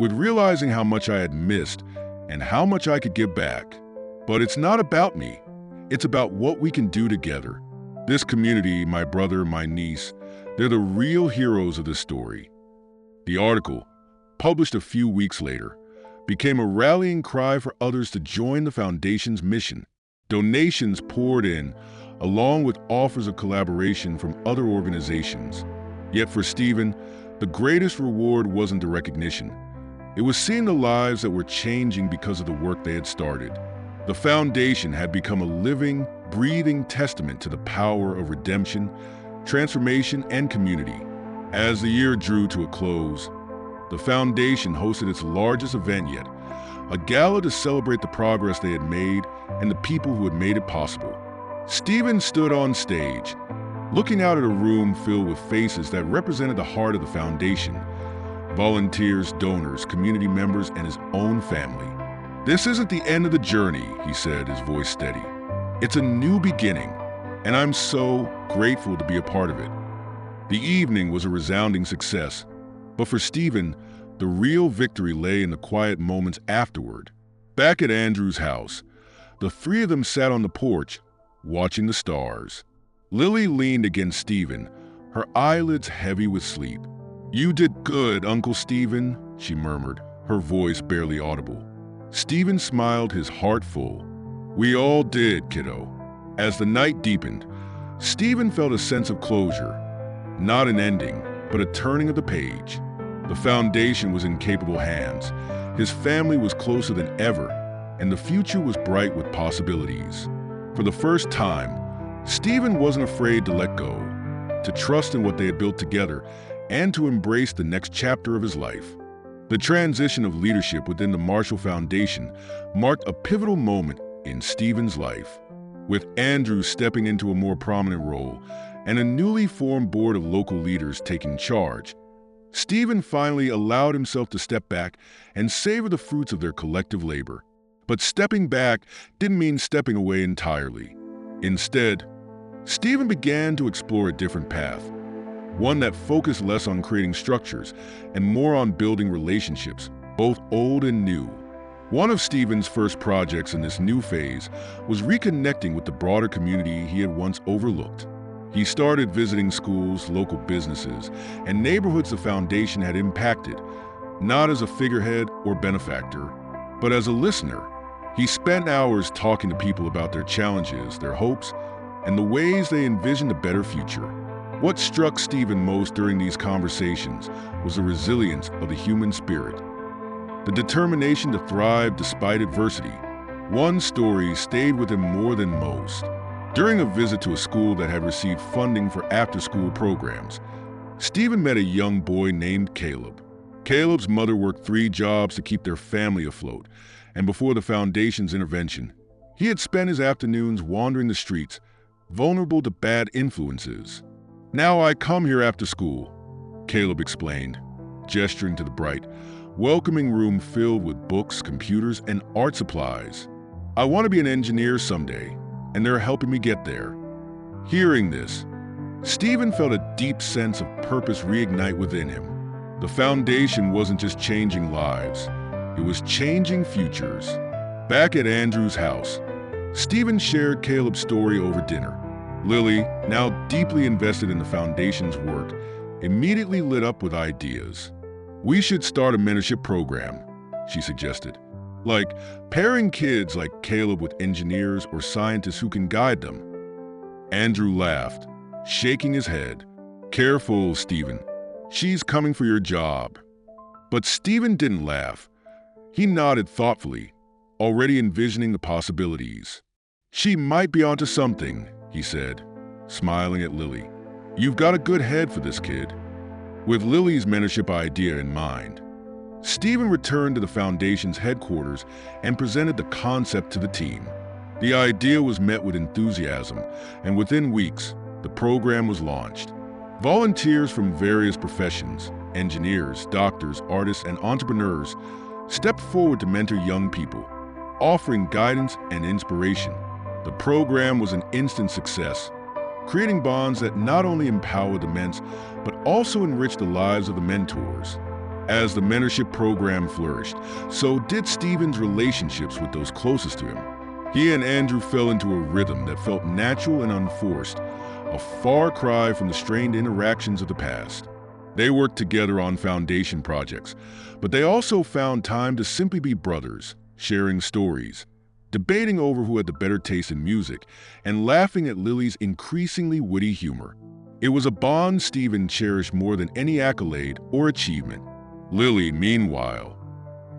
"with realizing how much I had missed and how much I could give back. But it's not about me. It's about what we can do together. This community, my brother, my niece, they're the real heroes of this story." The article, published a few weeks later, became a rallying cry for others to join the foundation's mission. Donations poured in, along with offers of collaboration from other organizations. Yet for Stephen, the greatest reward wasn't the recognition. It was seeing the lives that were changing because of the work they had started. The foundation had become a living, breathing testament to the power of redemption, transformation, and community. As the year drew to a close, the foundation hosted its largest event yet, a gala to celebrate the progress they had made and the people who had made it possible. Stephen stood on stage, looking out at a room filled with faces that represented the heart of the foundation: volunteers, donors, community members, and his own family. "This isn't the end of the journey," he said, his voice steady. "It's a new beginning, and I'm so grateful to be a part of it." The evening was a resounding success, but for Stephen, the real victory lay in the quiet moments afterward. Back at Andrew's house, the three of them sat on the porch, watching the stars. Lily leaned against Stephen, her eyelids heavy with sleep. "You did good, Uncle Stephen," she murmured, her voice barely audible. Stephen smiled, his heart full. "We all did, kiddo." As the night deepened, Stephen felt a sense of closure. Not an ending, but a turning of the page. The foundation was in capable hands. His family was closer than ever, and the future was bright with possibilities. For the first time, Stephen wasn't afraid to let go, to trust in what they had built together, and to embrace the next chapter of his life. The transition of leadership within the Marshall Foundation marked a pivotal moment in Stephen's life. With Andrew stepping into a more prominent role and a newly formed board of local leaders taking charge, Stephen finally allowed himself to step back and savor the fruits of their collective labor. But stepping back didn't mean stepping away entirely. Instead, Stephen began to explore a different path, one that focused less on creating structures and more on building relationships, both old and new. One of Stephen's first projects in this new phase was reconnecting with the broader community he had once overlooked. He started visiting schools, local businesses, and neighborhoods the foundation had impacted, not as a figurehead or benefactor, but as a listener. He spent hours talking to people about their challenges, their hopes, and the ways they envisioned a better future. What struck Stephen most during these conversations was the resilience of the human spirit, the determination to thrive despite adversity. One story stayed with him more than most. During a visit to a school that had received funding for after-school programs, Stephen met a young boy named Caleb. Caleb's mother worked 3 jobs to keep their family afloat, and before the Foundation's intervention, he had spent his afternoons wandering the streets, vulnerable to bad influences. "Now I come here after school," Caleb explained, gesturing to the bright, welcoming room filled with books, computers, and art supplies. "I want to be an engineer someday, and they're helping me get there." Hearing this, Stephen felt a deep sense of purpose reignite within him. The Foundation wasn't just changing lives, it was changing futures. Back at Andrew's house, Stephen shared Caleb's story over dinner. Lily, now deeply invested in the Foundation's work, immediately lit up with ideas. "We should start a mentorship program," she suggested. "Like pairing kids like Caleb with engineers or scientists who can guide them." Andrew laughed, shaking his head. "Careful, Stephen. She's coming for your job." But Stephen didn't laugh. He nodded thoughtfully, already envisioning the possibilities. "She might be onto something," he said, smiling at Lily. "You've got a good head for this kid." With Lily's mentorship idea in mind, Stephen returned to the Foundation's headquarters and presented the concept to the team. The idea was met with enthusiasm, and within weeks, the program was launched. Volunteers from various professions, engineers, doctors, artists, and entrepreneurs, stepped forward to mentor young people, offering guidance and inspiration. The program was an instant success, creating bonds that not only empowered the men's, but also enriched the lives of the mentors. As the mentorship program flourished, so did Stephen's relationships with those closest to him. He and Andrew fell into a rhythm that felt natural and unforced, a far cry from the strained interactions of the past. They worked together on Foundation projects, but they also found time to simply be brothers, sharing stories, debating over who had the better taste in music, and laughing at Lily's increasingly witty humor. It was a bond Stephen cherished more than any accolade or achievement. Lily, meanwhile,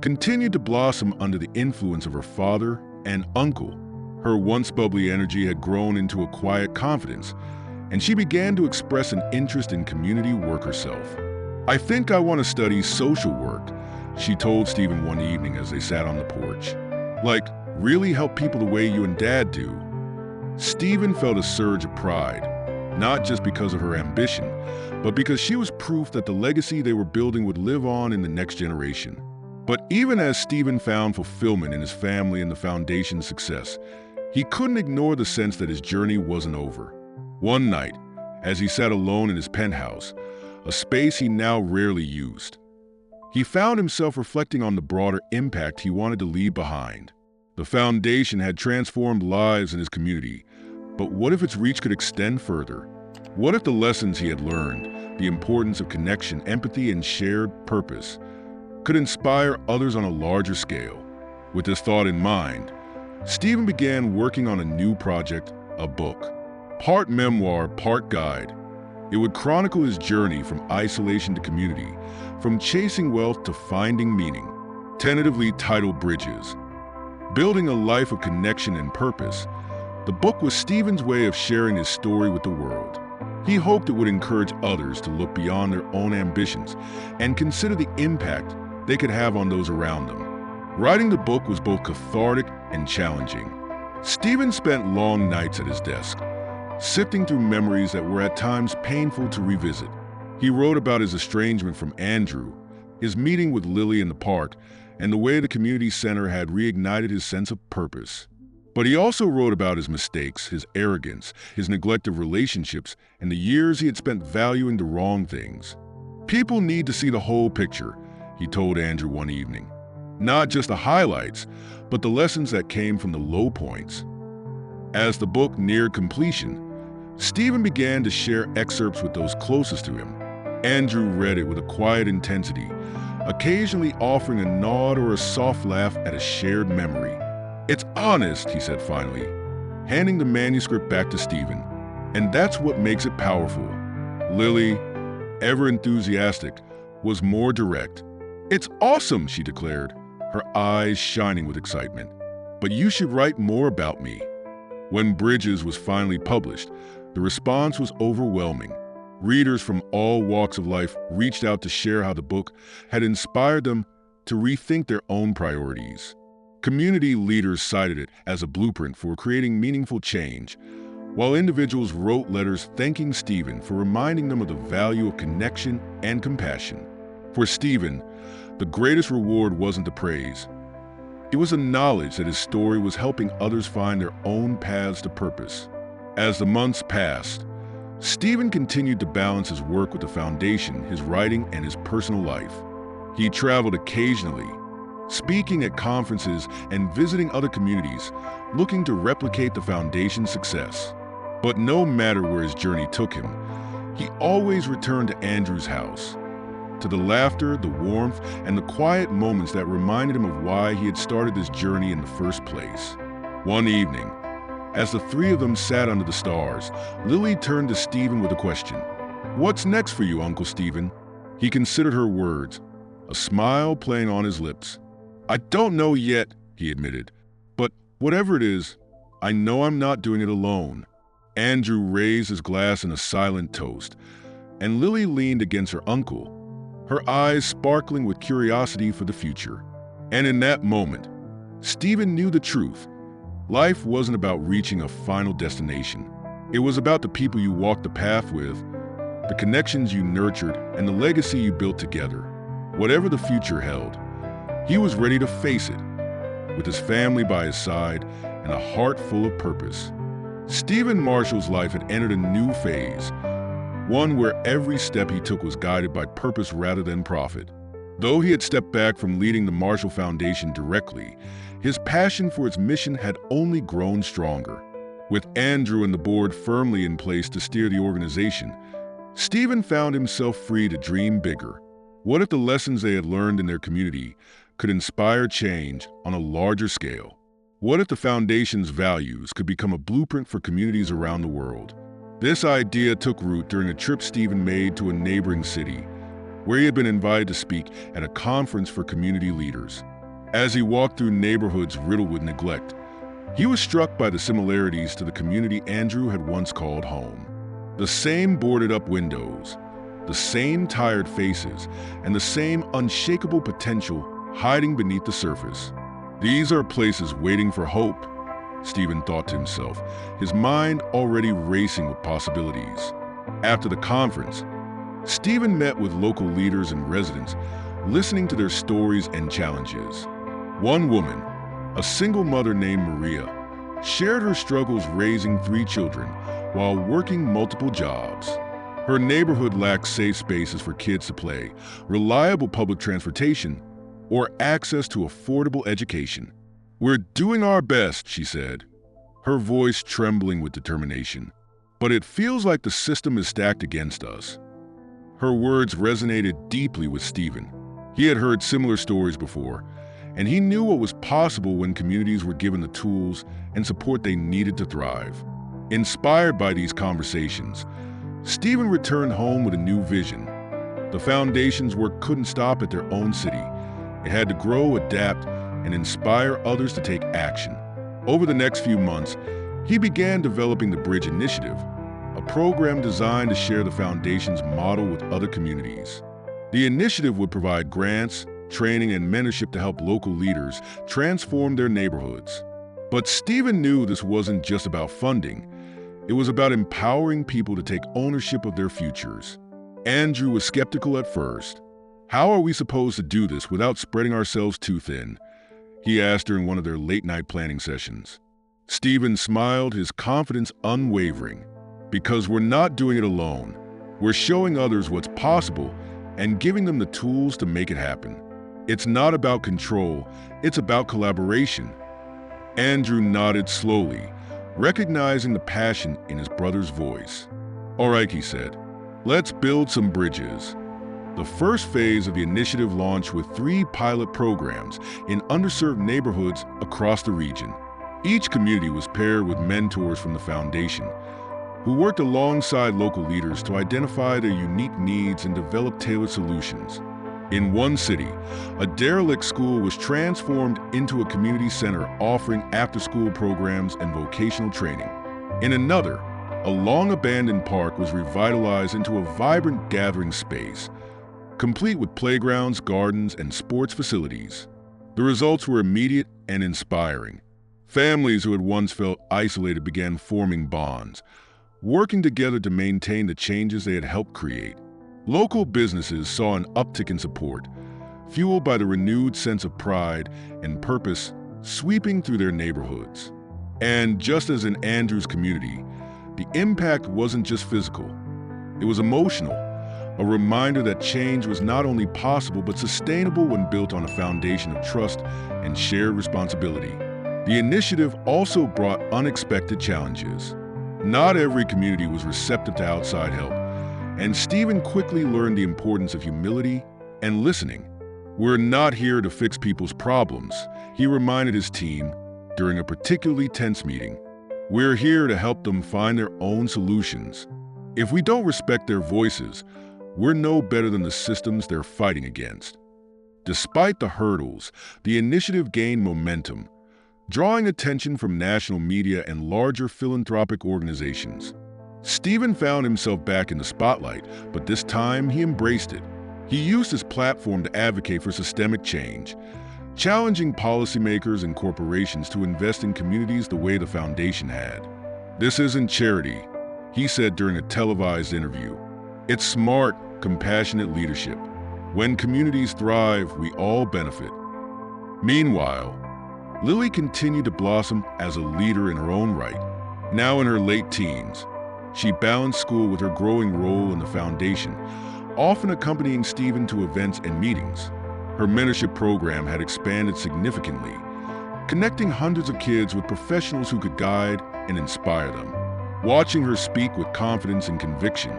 continued to blossom under the influence of her father and uncle. Her once bubbly energy had grown into a quiet confidence, and she began to express an interest in community work herself. "I think I want to study social work," she told Stephen one evening as they sat on the porch. "Like, really help people the way you and Dad do." Stephen felt a surge of pride, not just because of her ambition, but because she was proof that the legacy they were building would live on in the next generation. But even as Stephen found fulfillment in his family and the Foundation's success, he couldn't ignore the sense that his journey wasn't over. One night, as he sat alone in his penthouse, a space he now rarely used, he found himself reflecting on the broader impact he wanted to leave behind. The Foundation had transformed lives in his community, but what if its reach could extend further? What if the lessons he had learned, the importance of connection, empathy, and shared purpose, could inspire others on a larger scale? With this thought in mind, Stephen began working on a new project, a book. Part memoir, part guide. It would chronicle his journey from isolation to community, from chasing wealth to finding meaning. Tentatively titled Bridges, Building a Life of Connection and Purpose, the book was Stephen's way of sharing his story with the world. He hoped it would encourage others to look beyond their own ambitions and consider the impact they could have on those around them. Writing the book was both cathartic and challenging. Stephen spent long nights at his desk, sifting through memories that were at times painful to revisit. He wrote about his estrangement from Andrew, his meeting with Lily in the park, and the way the community center had reignited his sense of purpose. But he also wrote about his mistakes, his arrogance, his neglect of relationships, and the years he had spent valuing the wrong things. "People need to see the whole picture," he told Andrew one evening. "Not just the highlights, but the lessons that came from the low points." As the book neared completion, Stephen began to share excerpts with those closest to him. Andrew read it with a quiet intensity, occasionally offering a nod or a soft laugh at a shared memory. "It's honest," he said finally, handing the manuscript back to Stephen. "And that's what makes it powerful." Lily, ever enthusiastic, was more direct. "It's awesome," she declared, her eyes shining with excitement. "But you should write more about me." When Bridges was finally published, the response was overwhelming. Readers from all walks of life reached out to share how the book had inspired them to rethink their own priorities. Community leaders cited it as a blueprint for creating meaningful change, while individuals wrote letters thanking Stephen for reminding them of the value of connection and compassion. For Stephen, the greatest reward wasn't the praise. It was the knowledge that his story was helping others find their own paths to purpose. As the months passed, Stephen continued to balance his work with the foundation, his writing, and his personal life. He traveled occasionally, speaking at conferences and visiting other communities, looking to replicate the foundation's success. But no matter where his journey took him, he always returned to Andrew's house, to the laughter, the warmth, and the quiet moments that reminded him of why he had started this journey in the first place. One evening, as the three of them sat under the stars, Lily turned to Stephen with a question. "What's next for you, Uncle Stephen?" He considered her words, a smile playing on his lips. "I don't know yet," he admitted, "but whatever it is, I know I'm not doing it alone." Andrew raised his glass in a silent toast, and Lily leaned against her uncle, her eyes sparkling with curiosity for the future. And in that moment, Stephen knew the truth. Life wasn't about reaching a final destination. It was about the people you walked the path with, the connections you nurtured, and the legacy you built together. Whatever the future held, he was ready to face it, with his family by his side and a heart full of purpose. Stephen Marshall's life had entered a new phase, one where every step he took was guided by purpose rather than profit. Though he had stepped back from leading the Marshall Foundation directly, his passion for its mission had only grown stronger. With Andrew and the board firmly in place to steer the organization, Stephen found himself free to dream bigger. What if the lessons they had learned in their community could inspire change on a larger scale? What if the foundation's values could become a blueprint for communities around the world? This idea took root during a trip Stephen made to a neighboring city, where he had been invited to speak at a conference for community leaders. As he walked through neighborhoods riddled with neglect, he was struck by the similarities to the community Andrew had once called home. The same boarded-up windows, the same tired faces, and the same unshakable potential hiding beneath the surface. These are places waiting for hope, Stephen thought to himself, his mind already racing with possibilities. After the conference, Stephen met with local leaders and residents, listening to their stories and challenges. One woman, a single mother named Maria, shared her struggles raising 3 children while working multiple jobs. Her neighborhood lacked safe spaces for kids to play, reliable public transportation, or access to affordable education. "We're doing our best," she said, her voice trembling with determination. "But it feels like the system is stacked against us." Her words resonated deeply with Stephen. He had heard similar stories before, and he knew what was possible when communities were given the tools and support they needed to thrive. Inspired by these conversations, Stephen returned home with a new vision. The foundation's work couldn't stop at their own city. It had to grow, adapt, and inspire others to take action. Over the next few months, he began developing the Bridge Initiative, a program designed to share the foundation's model with other communities. The initiative would provide grants, training, and mentorship to help local leaders transform their neighborhoods. But Stephen knew this wasn't just about funding. It was about empowering people to take ownership of their futures. Andrew was skeptical at first. "How are we supposed to do this without spreading ourselves too thin?" he asked during one of their late-night planning sessions. Stephen smiled, his confidence unwavering. "Because we're not doing it alone. We're showing others what's possible and giving them the tools to make it happen. It's not about control, it's about collaboration." Andrew nodded slowly, recognizing the passion in his brother's voice. "All right," he said, "let's build some bridges." The first phase of the initiative launched with 3 pilot programs in underserved neighborhoods across the region. Each community was paired with mentors from the foundation, who worked alongside local leaders to identify their unique needs and develop tailored solutions. In one city, a derelict school was transformed into a community center offering after-school programs and vocational training. In another, A long-abandoned park was revitalized into a vibrant gathering space, complete with playgrounds, gardens, and sports facilities. The results were immediate and inspiring. Families who had once felt isolated began forming bonds, working together to maintain the changes they had helped create. Local businesses saw an uptick in support, fueled by the renewed sense of pride and purpose sweeping through their neighborhoods. And just as in Andrew's community, the impact wasn't just physical. It was emotional, a reminder that change was not only possible but sustainable when built on a foundation of trust and shared responsibility. The initiative also brought unexpected challenges. Not every community was receptive to outside help, and Stephen quickly learned the importance of humility and listening. "We're not here to fix people's problems," he reminded his team during a particularly tense meeting. "We're here to help them find their own solutions. If we don't respect their voices, we're no better than the systems they're fighting against." Despite the hurdles, the initiative gained momentum, drawing attention from national media and larger philanthropic organizations. Stephen found himself back in the spotlight, but this time he embraced it. He used his platform to advocate for systemic change, challenging policymakers and corporations to invest in communities the way the foundation had. "This isn't charity," he said during a televised interview. "It's smart, compassionate leadership. When communities thrive, we all benefit." Meanwhile, Lily continued to blossom as a leader in her own right. Now in her late teens, she balanced school with her growing role in the foundation, often accompanying Stephen to events and meetings. Her mentorship program had expanded significantly, connecting hundreds of kids with professionals who could guide and inspire them. Watching her speak with confidence and conviction,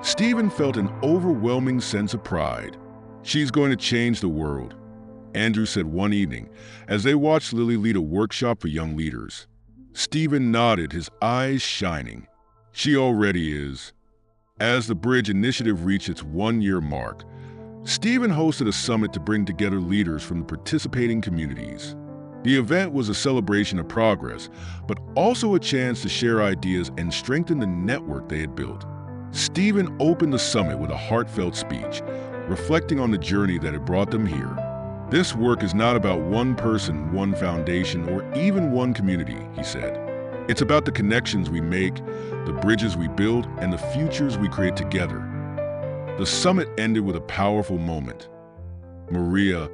Stephen felt an overwhelming sense of pride. "She's going to change the world," Andrew said one evening as they watched Lily lead a workshop for young leaders. Stephen nodded, his eyes shining. "She already is." As the Bridge initiative reached its one-year mark, Stephen hosted a summit to bring together leaders from the participating communities. The event was a celebration of progress, but also a chance to share ideas and strengthen the network they had built. Stephen opened the summit with a heartfelt speech, reflecting on the journey that had brought them here. "This work is not about one person, one foundation, or even one community," he said. "It's about the connections we make, the bridges we build, and the futures we create together." The summit ended with a powerful moment. Maria,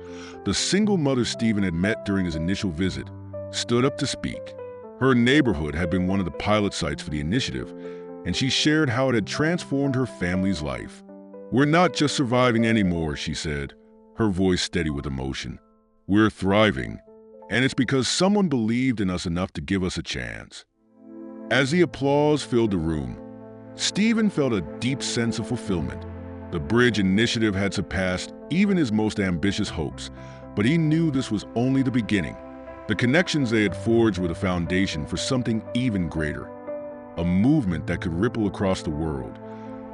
the single mother Stephen had met during his initial visit, stood up to speak. Her neighborhood had been one of the pilot sites for the initiative, and she shared how it had transformed her family's life. "We're not just surviving anymore," she said, her voice steady with emotion. "We're thriving, and it's because someone believed in us enough to give us a chance." As the applause filled the room, Stephen felt a deep sense of fulfillment. The Bridge initiative had surpassed even his most ambitious hopes, but he knew this was only the beginning. The connections they had forged were the foundation for something even greater, a movement that could ripple across the world,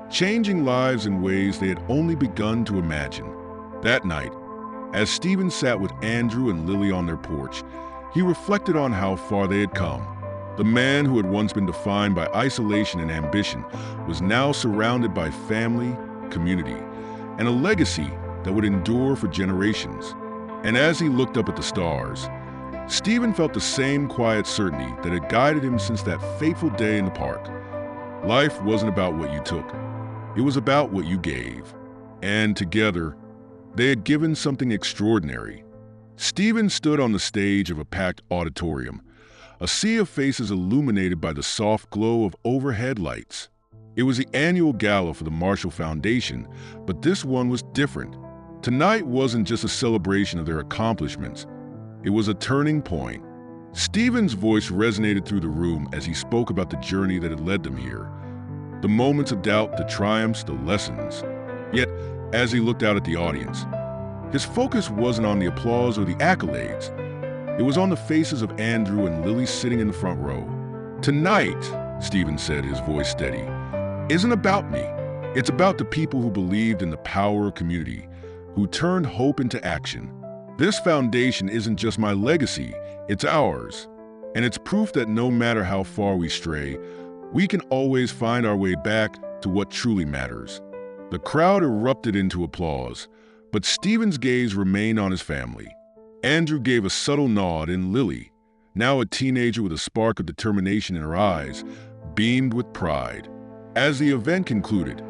changing lives in ways they had only begun to imagine. That night, as Stephen sat with Andrew and Lily on their porch, he reflected on how far they had come. The man who had once been defined by isolation and ambition was now surrounded by family, community, and a legacy that would endure for generations. And as he looked up at the stars, Stephen felt the same quiet certainty that had guided him since that fateful day in the park. Life wasn't about what you took. It was about what you gave. And together, they had given something extraordinary. Stephen stood on the stage of a packed auditorium, a sea of faces illuminated by the soft glow of overhead lights. It was the annual gala for the Marshall Foundation, but this one was different. Tonight wasn't just a celebration of their accomplishments. It was a turning point. Stephen's voice resonated through the room as he spoke about the journey that had led them here. The moments of doubt, the triumphs, the lessons. Yet, as he looked out at the audience, his focus wasn't on the applause or the accolades. It was on the faces of Andrew and Lily sitting in the front row. "Tonight," Stephen said, his voice steady, "isn't about me. It's about the people who believed in the power of community, who turned hope into action. This foundation isn't just my legacy, it's ours. And it's proof that no matter how far we stray, we can always find our way back to what truly matters. The crowd erupted into applause, but Stephen's gaze remained on his family. Andrew gave a subtle nod, and Lily, now a teenager with a spark of determination in her eyes, beamed with pride. As the event concluded,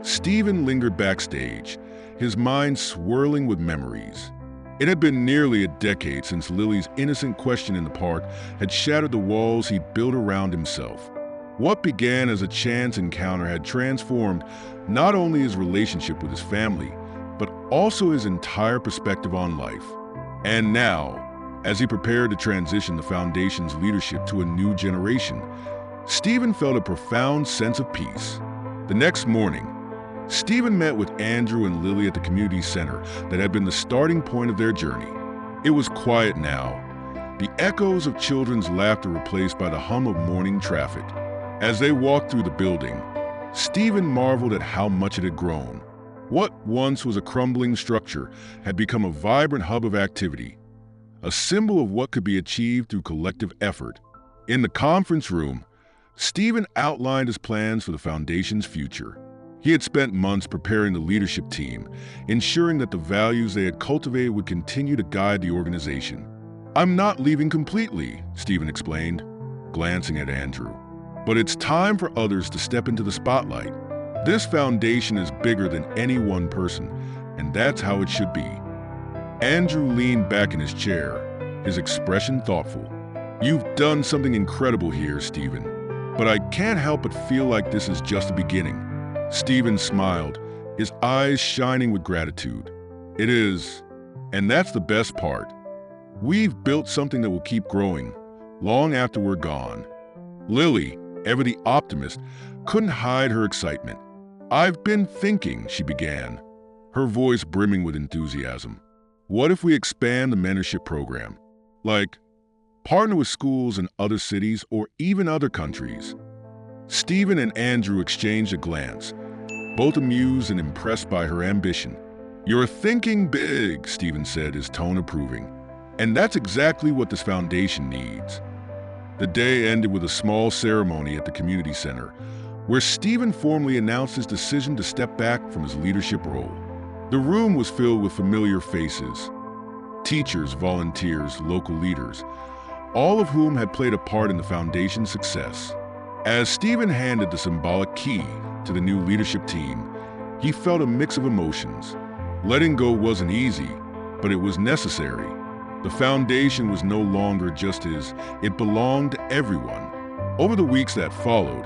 Stephen lingered backstage, his mind swirling with memories. It had been nearly a decade since Lily's innocent question in the park had shattered the walls he'd built around himself. What began as a chance encounter had transformed not only his relationship with his family, but also his entire perspective on life. And now, as he prepared to transition the Foundation's leadership to a new generation, Stephen felt a profound sense of peace. The next morning, Stephen met with Andrew and Lily at the community center that had been the starting point of their journey. It was quiet now, the echoes of children's laughter replaced by the hum of morning traffic. As they walked through the building, Stephen marveled at how much it had grown. What once was a crumbling structure had become a vibrant hub of activity, a symbol of what could be achieved through collective effort. In the conference room, Stephen outlined his plans for the Foundation's future. He had spent months preparing the leadership team, ensuring that the values they had cultivated would continue to guide the organization. "I'm not leaving completely," Stephen explained, glancing at Andrew. "But it's time for others to step into the spotlight. This foundation is bigger than any one person, and that's how it should be." Andrew leaned back in his chair, his expression thoughtful. "You've done something incredible here, Stephen, but I can't help but feel like this is just the beginning." Stephen smiled, his eyes shining with gratitude. "It is, and that's the best part. We've built something that will keep growing, long after we're gone." Lily, ever the optimist, couldn't hide her excitement. "I've been thinking," she began, her voice brimming with enthusiasm. "What if we expand the mentorship program? Like, partner with schools in other cities or even other countries?" Stephen and Andrew exchanged a glance, both amused and impressed by her ambition. "You're thinking big," Stephen said, his tone approving. "And that's exactly what this foundation needs." The day ended with a small ceremony at the community center, where Stephen formally announced his decision to step back from his leadership role. The room was filled with familiar faces, teachers, volunteers, local leaders, all of whom had played a part in the foundation's success. As Stephen handed the symbolic key to the new leadership team, he felt a mix of emotions. Letting go wasn't easy, but it was necessary. The foundation was no longer just his, it belonged to everyone. Over the weeks that followed,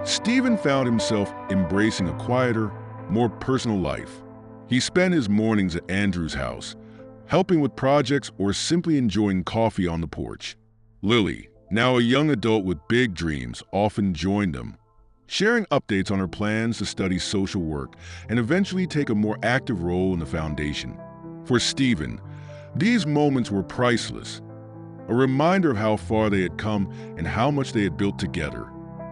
Stephen found himself embracing a quieter, more personal life. He spent his mornings at Andrew's house, helping with projects or simply enjoying coffee on the porch. Lily, now a young adult with big dreams, often joined him, sharing updates on her plans to study social work and eventually take a more active role in the foundation. For Stephen, these moments were priceless, a reminder of how far they had come and how much they had built together.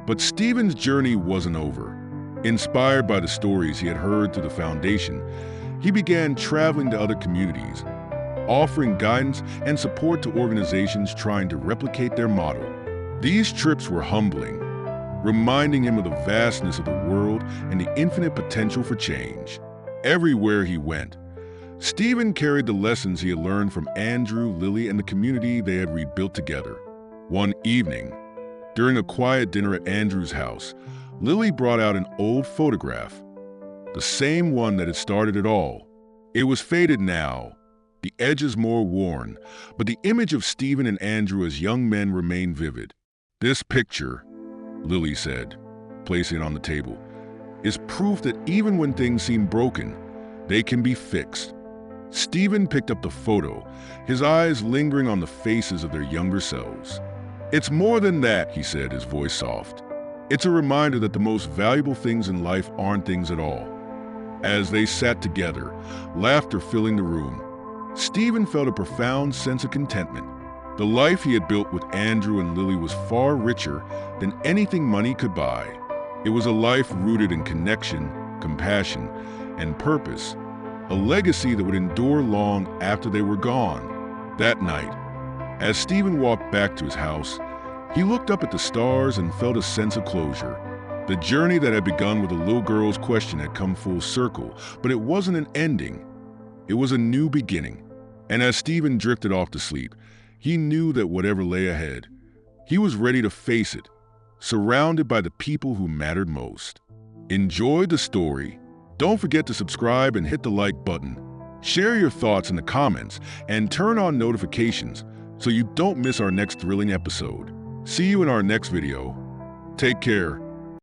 But Stephen's journey wasn't over. Inspired by the stories he had heard through the foundation, he began traveling to other communities, offering guidance and support to organizations trying to replicate their model. These trips were humbling, reminding him of the vastness of the world and the infinite potential for change. Everywhere he went, Stephen carried the lessons he had learned from Andrew, Lily, and the community they had rebuilt together. One evening, during a quiet dinner at Andrew's house, Lily brought out an old photograph, the same one that had started it all. It was faded now, the edges more worn, but the image of Stephen and Andrew as young men remained vivid. "This picture," Lily said, placing it on the table, "is proof that even when things seem broken, they can be fixed." Stephen picked up the photo, his eyes lingering on the faces of their younger selves. "It's more than that," he said, his voice soft. "It's a reminder that the most valuable things in life aren't things at all." As they sat together, laughter filling the room, Stephen felt a profound sense of contentment. The life he had built with Andrew and Lily was far richer than anything money could buy. It was a life rooted in connection, compassion, and purpose, a legacy that would endure long after they were gone. That night, as Stephen walked back to his house, He looked up at the stars and felt a sense of closure. The journey that had begun with a little girl's question had come full circle, but it wasn't an ending. It was a new beginning. And as Stephen drifted off to sleep, he knew that whatever lay ahead, he was ready to face it, surrounded by the people who mattered most. Enjoyed the story? Don't forget to subscribe and hit the like button. Share your thoughts in the comments and turn on notifications so you don't miss our next thrilling episode. See you in our next video. Take care